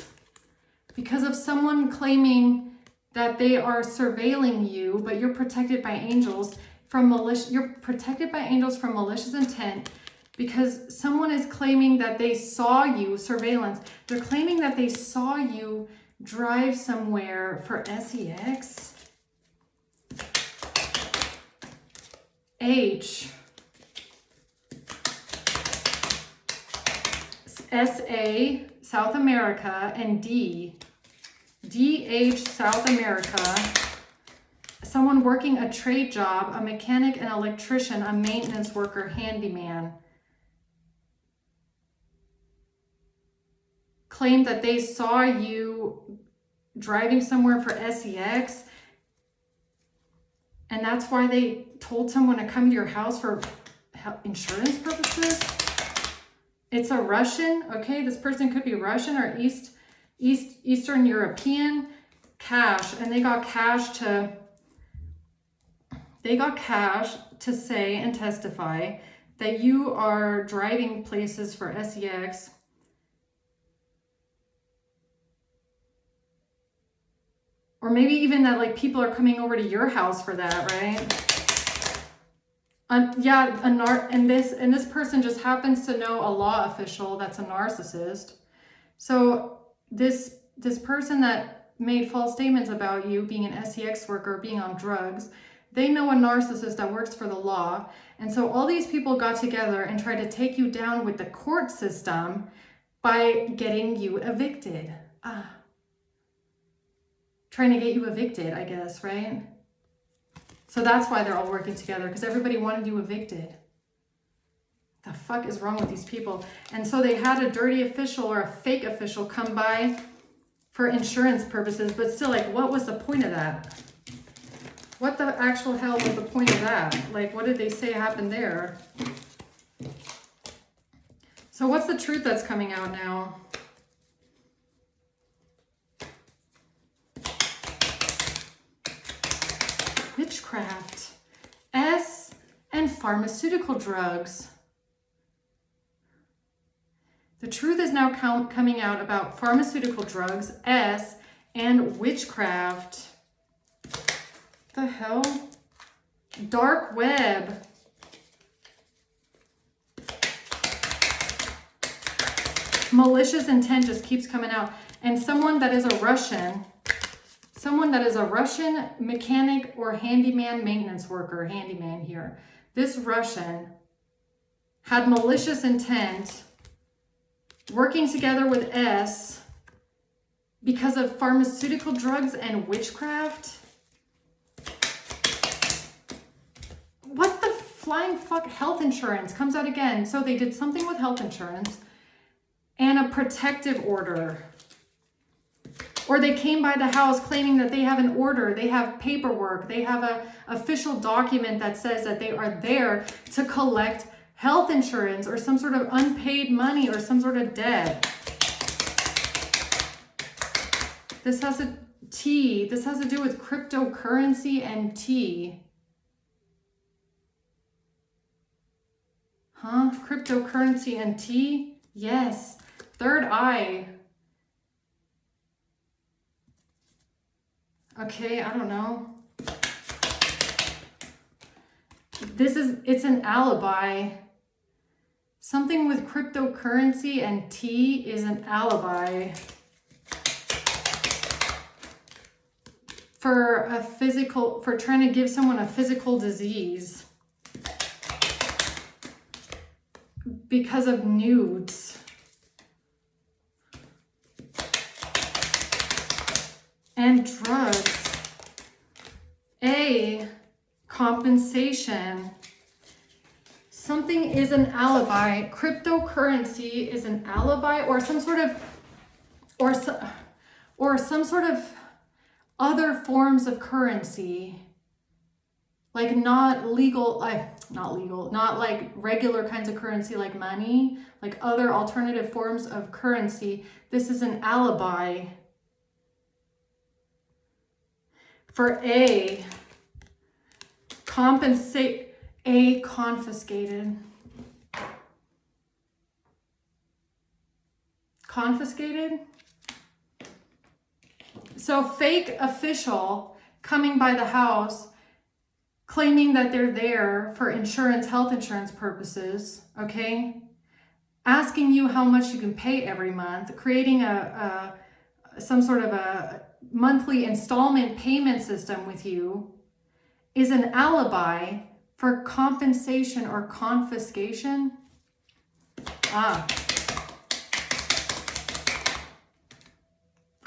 Because of someone claiming that they are surveilling you, but you're protected by angels from malicious. You're protected by angels from malicious intent because someone is claiming that they saw you, surveillance. They're claiming that they saw you drive somewhere for SEX. H, SA, South America, and D, DH South America. Someone working a trade job, a mechanic, an electrician, a maintenance worker, handyman. Claimed that they saw you driving somewhere for SEX. And that's why they told someone to come to your house for insurance purposes. It's a Russian, okay? This person could be Russian or Eastern European. Cash, and they got cash to say and testify that you are driving places for SEX. Or maybe even that like people are coming over to your house for that, right? And this person just happens to know a law official that's a narcissist. So this person that made false statements about you being an SEX worker, being on drugs, they know a narcissist that works for the law. And so all these people got together and tried to take you down with the court system by getting you evicted. Trying to get you evicted, I guess, right? So that's why they're all working together, because everybody wanted you evicted. The fuck is wrong with these people? And so they had a dirty official or a fake official come by for insurance purposes, but still, like, what was the point of that? What the actual hell was the point of that? Like, what did they say happened there? So what's the truth that's coming out now? Witchcraft, S, and pharmaceutical drugs. The truth is now coming out about pharmaceutical drugs, S, and witchcraft. The hell? Dark web. Malicious intent just keeps coming out. And someone that is a Russian mechanic or handyman, maintenance worker, handyman here. This Russian had malicious intent working together with S because of pharmaceutical drugs and witchcraft. What the flying fuck? Health insurance comes out again. So they did something with health insurance and a protective order. Or they came by the house claiming that they have an order, they have paperwork, they have an official document that says that they are there to collect health insurance or some sort of unpaid money or some sort of debt. This has to do with cryptocurrency and tea. Huh? Cryptocurrency and tea? Yes. Third eye. Okay, I don't know. It's an alibi. Something with cryptocurrency and tea is an alibi. For trying to give someone a physical disease. Because of nudes. And drugs. A, compensation. Something is an alibi. Cryptocurrency is an alibi or some sort of other forms of currency. Like not like regular kinds of currency like money, like other alternative forms of currency. This is an alibi. For A, confiscated. Confiscated? So fake official coming by the house, claiming that they're there for insurance, health insurance purposes, okay? Asking you how much you can pay every month, creating some sort of a monthly installment payment system with you is an alibi for compensation or confiscation.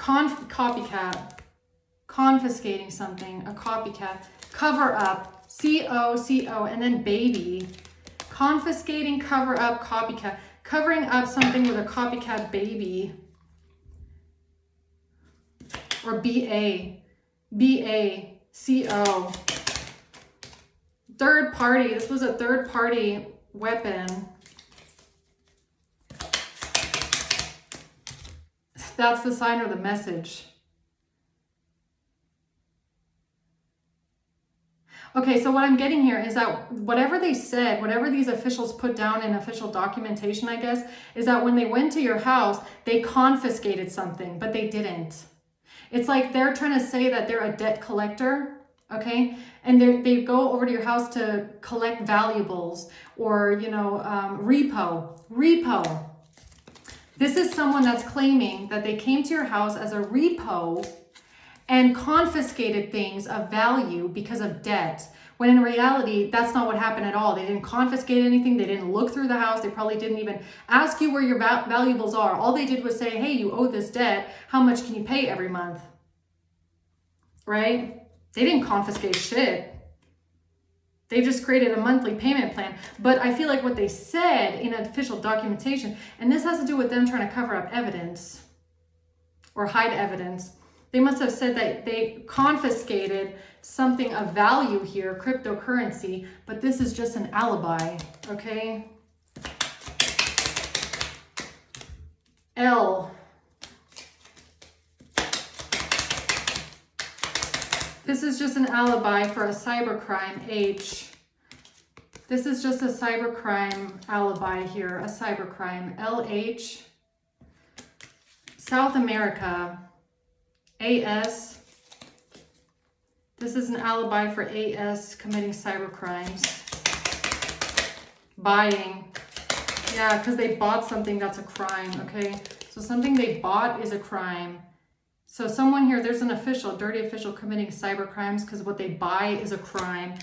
Copycat. Confiscating something, a copycat. Cover up, C-O-C-O, and then baby. Confiscating, cover up, copycat. Covering up something with a copycat baby. Or B-A. B-A-C-O. Third party. This was a third party weapon. That's the sign or the message. Okay, so what I'm getting here is that whatever they said, whatever these officials put down in official documentation, I guess, is that when they went to your house, they confiscated something, but they didn't. It's like they're trying to say that they're a debt collector, okay? And they go over to your house to collect valuables or, you know, repo. This is someone that's claiming that they came to your house as a repo and confiscated things of value because of debt. When in reality, that's not what happened at all. They didn't confiscate anything. They didn't look through the house. They probably didn't even ask you where your valuables are. All they did was say, hey, you owe this debt. How much can you pay every month? Right? They didn't confiscate shit. They just created a monthly payment plan. But I feel like what they said in official documentation, and this has to do with them trying to cover up evidence or hide evidence. They must have said that they confiscated something of value here, cryptocurrency, but this is just an alibi, okay? L. This is just an alibi for a cybercrime, H. This is just a cybercrime alibi here, a cybercrime, LH. South America. AS. This is an alibi for AS committing cyber crimes. Buying. Yeah, because they bought something that's a crime, okay? So something they bought is a crime. So someone here, there's an official, dirty official committing cyber crimes because what they buy is a crime.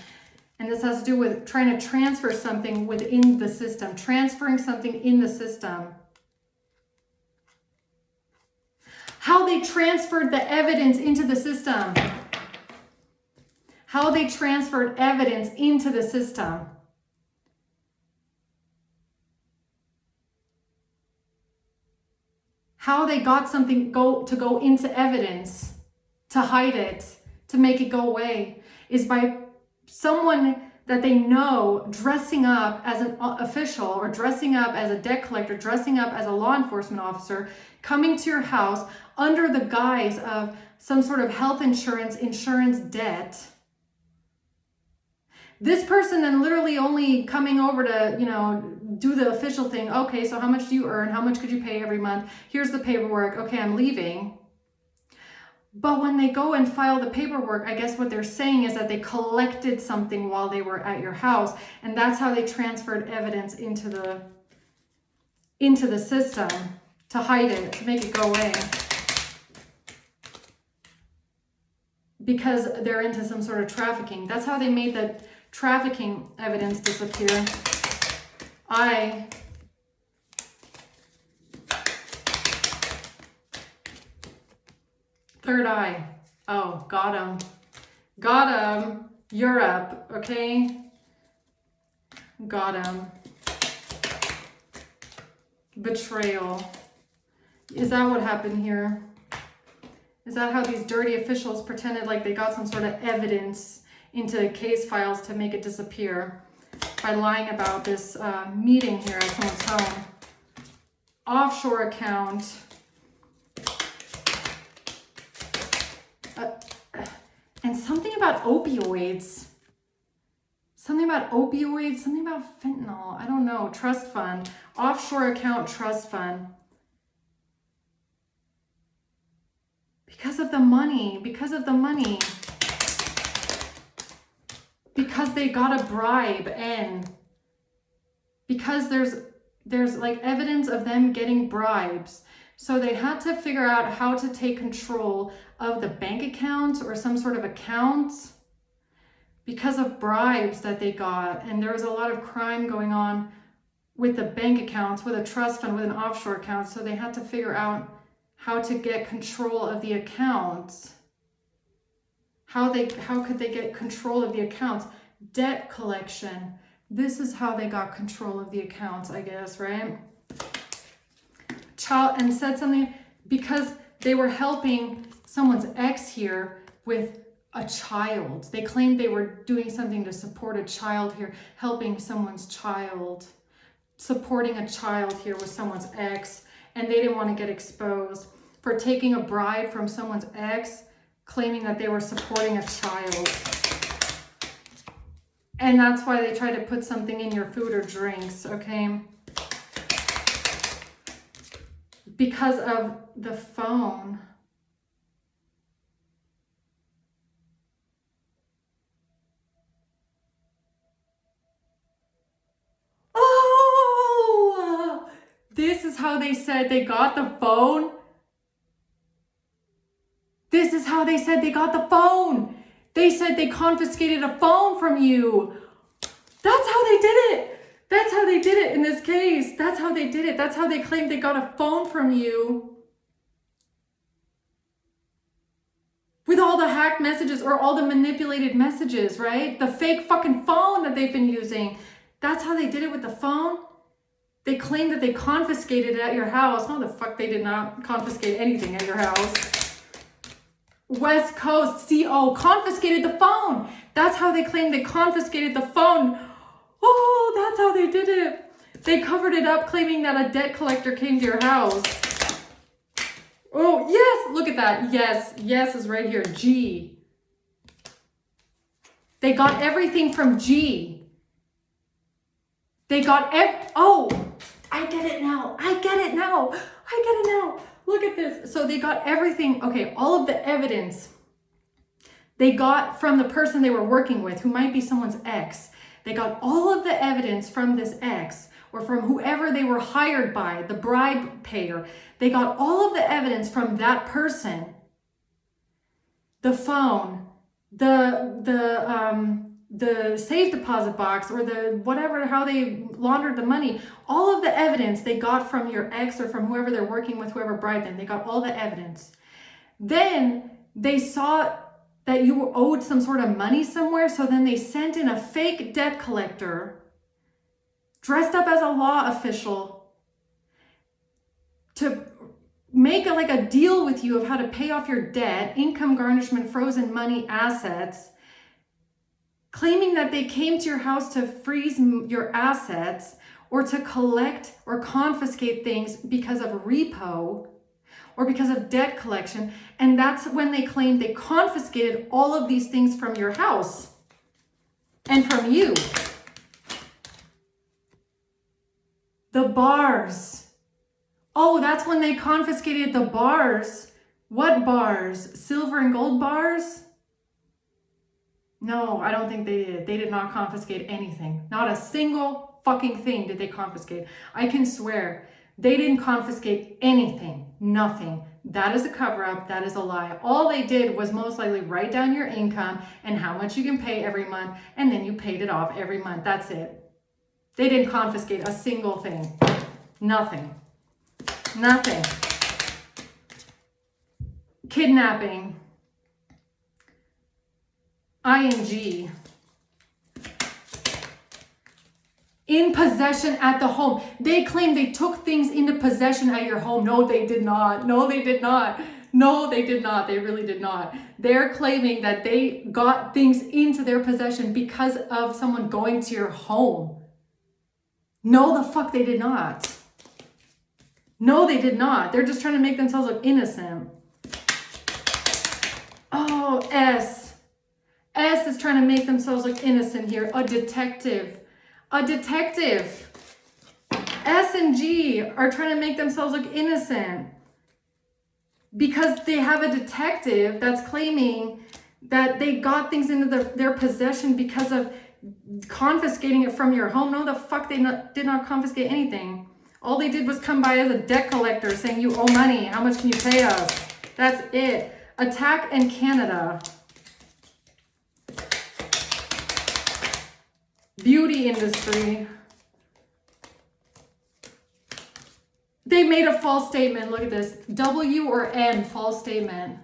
And this has to do with trying to transfer something within the system, transferring something in the system. How they transferred the evidence into the system. How they transferred evidence into the system. How they got something to go into evidence, to hide it, to make it go away, is by someone that they know dressing up as an official or dressing up as a debt collector, dressing up as a law enforcement officer, coming to your house under the guise of some sort of health insurance debt. This person then literally only coming over to, you know, do the official thing. Okay, so how much do you earn? How much could you pay every month? Here's the paperwork. Okay, I'm leaving. But when they go and file the paperwork, I guess what they're saying is that they collected something while they were at your house. And that's how they transferred evidence into the system to hide it, to make it go away. Because they're into some sort of trafficking. That's how they made the trafficking evidence disappear. Third eye. Oh, got him. Got him. Europe, okay? Got him. Betrayal. Is that what happened here? Is that how these dirty officials pretended like they got some sort of evidence into case files to make it disappear by lying about this meeting here at someone's home? Offshore account. And something about opioids. Something about opioids, something about fentanyl. I don't know. Trust fund. Offshore account trust fund. Because of the money. Because of the money. Because they got a bribe and because there's like evidence of them getting bribes. So they had to figure out how to take control of the bank accounts or some sort of accounts because of bribes that they got. And there was a lot of crime going on with the bank accounts, with a trust fund, with an offshore account. So they had to figure out how to get control of the accounts. How could they get control of the accounts? Debt collection. This is how they got control of the accounts, I guess, right? And said something because they were helping someone's ex here with a child. They claimed they were doing something to support a child here, helping someone's child, supporting a child here with someone's ex, and they didn't want to get exposed for taking a bribe from someone's ex, claiming that they were supporting a child. And that's why they try to put something in your food or drinks, okay? Because of the phone. Oh! This is how they said they got the phone. This is how they said they got the phone. They said they confiscated a phone from you. That's how they did it. That's how they did it in this case. That's how they did it. That's how they claimed they got a phone from you. With all the hacked messages or all the manipulated messages, right? The fake fucking phone that they've been using. That's how they did it with the phone. They claimed that they confiscated it at your house. No, the fuck, they did not confiscate anything at your house. West Coast CO confiscated the phone. That's how they claimed they confiscated the phone. Oh, that's how they did it. They covered it up, claiming that a debt collector came to your house. Oh, yes, look at that. Yes, yes is right here. G. They got everything from G. They got oh, I get it now. I get it now. I get it now. Look at this. So they got everything. Okay, all of the evidence they got from the person they were working with, who might be someone's ex. They got all of the evidence from this ex or from whoever they were hired by, the bribe payer. They got all of the evidence from that person. The phone, the safe deposit box, or the whatever, how they laundered the money. All of the evidence they got from your ex or from whoever they're working with, whoever bribed them. They got all the evidence. Then they saw that you owed some sort of money somewhere, so then they sent in a fake debt collector dressed up as a law official to make a deal with you of how to pay off your debt, income garnishment, frozen money, assets, claiming that they came to your house to freeze your assets or to collect or confiscate things because of repo or because of debt collection. And that's when they claimed they confiscated all of these things from your house and from you. The bars. Oh, that's when they confiscated the bars. What bars? Silver and gold bars? No, I don't think they did. They did not confiscate anything. Not a single fucking thing did they confiscate. I can swear they didn't confiscate anything. Nothing. That is a cover-up. That is a lie. All they did was most likely write down your income and how much you can pay every month, and then you paid it off every month. That's it. They didn't confiscate a single thing. Nothing. Nothing. Kidnapping. ING. In possession at the home. They claim they took things into possession at your home. No, they did not. No, they did not. No, they did not. They really did not. They're claiming that they got things into their possession because of someone going to your home. No, the fuck they did not. No, they did not. They're just trying to make themselves look innocent. Oh, S. S is trying to make themselves look innocent here. A detective. A detective. S and G are trying to make themselves look innocent because they have a detective that's claiming that they got things into their possession because of confiscating it from your home. No, the fuck, they did not confiscate anything. All they did was come by as a debt collector saying you owe money. How much can you pay us? That's it. Attack in Canada. Beauty industry. They made a false statement. Look at this. W or M, false statement.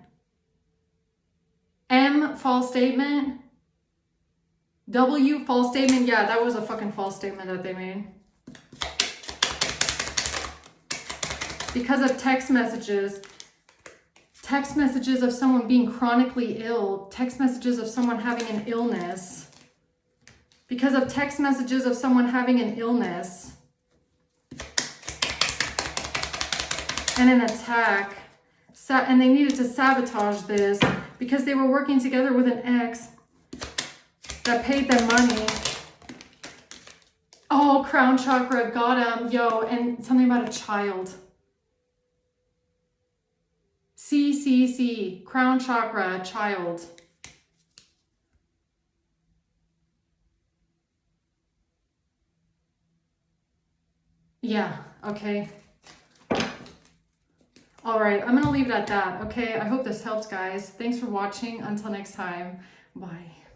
M, false statement. W, false statement. Yeah, that was a fucking false statement that they made. Because of text messages. Text messages of someone being chronically ill. Text messages of someone having an illness. Because of text messages of someone having an illness. And an attack. And they needed to sabotage this because they were working together with an ex that paid them money. Oh, crown chakra, got him. Yo, and something about a child. C. Crown chakra, child. Yeah, okay. All right, I'm going to leave it at that. Okay, I hope this helps, guys. Thanks for watching. Until next time, bye.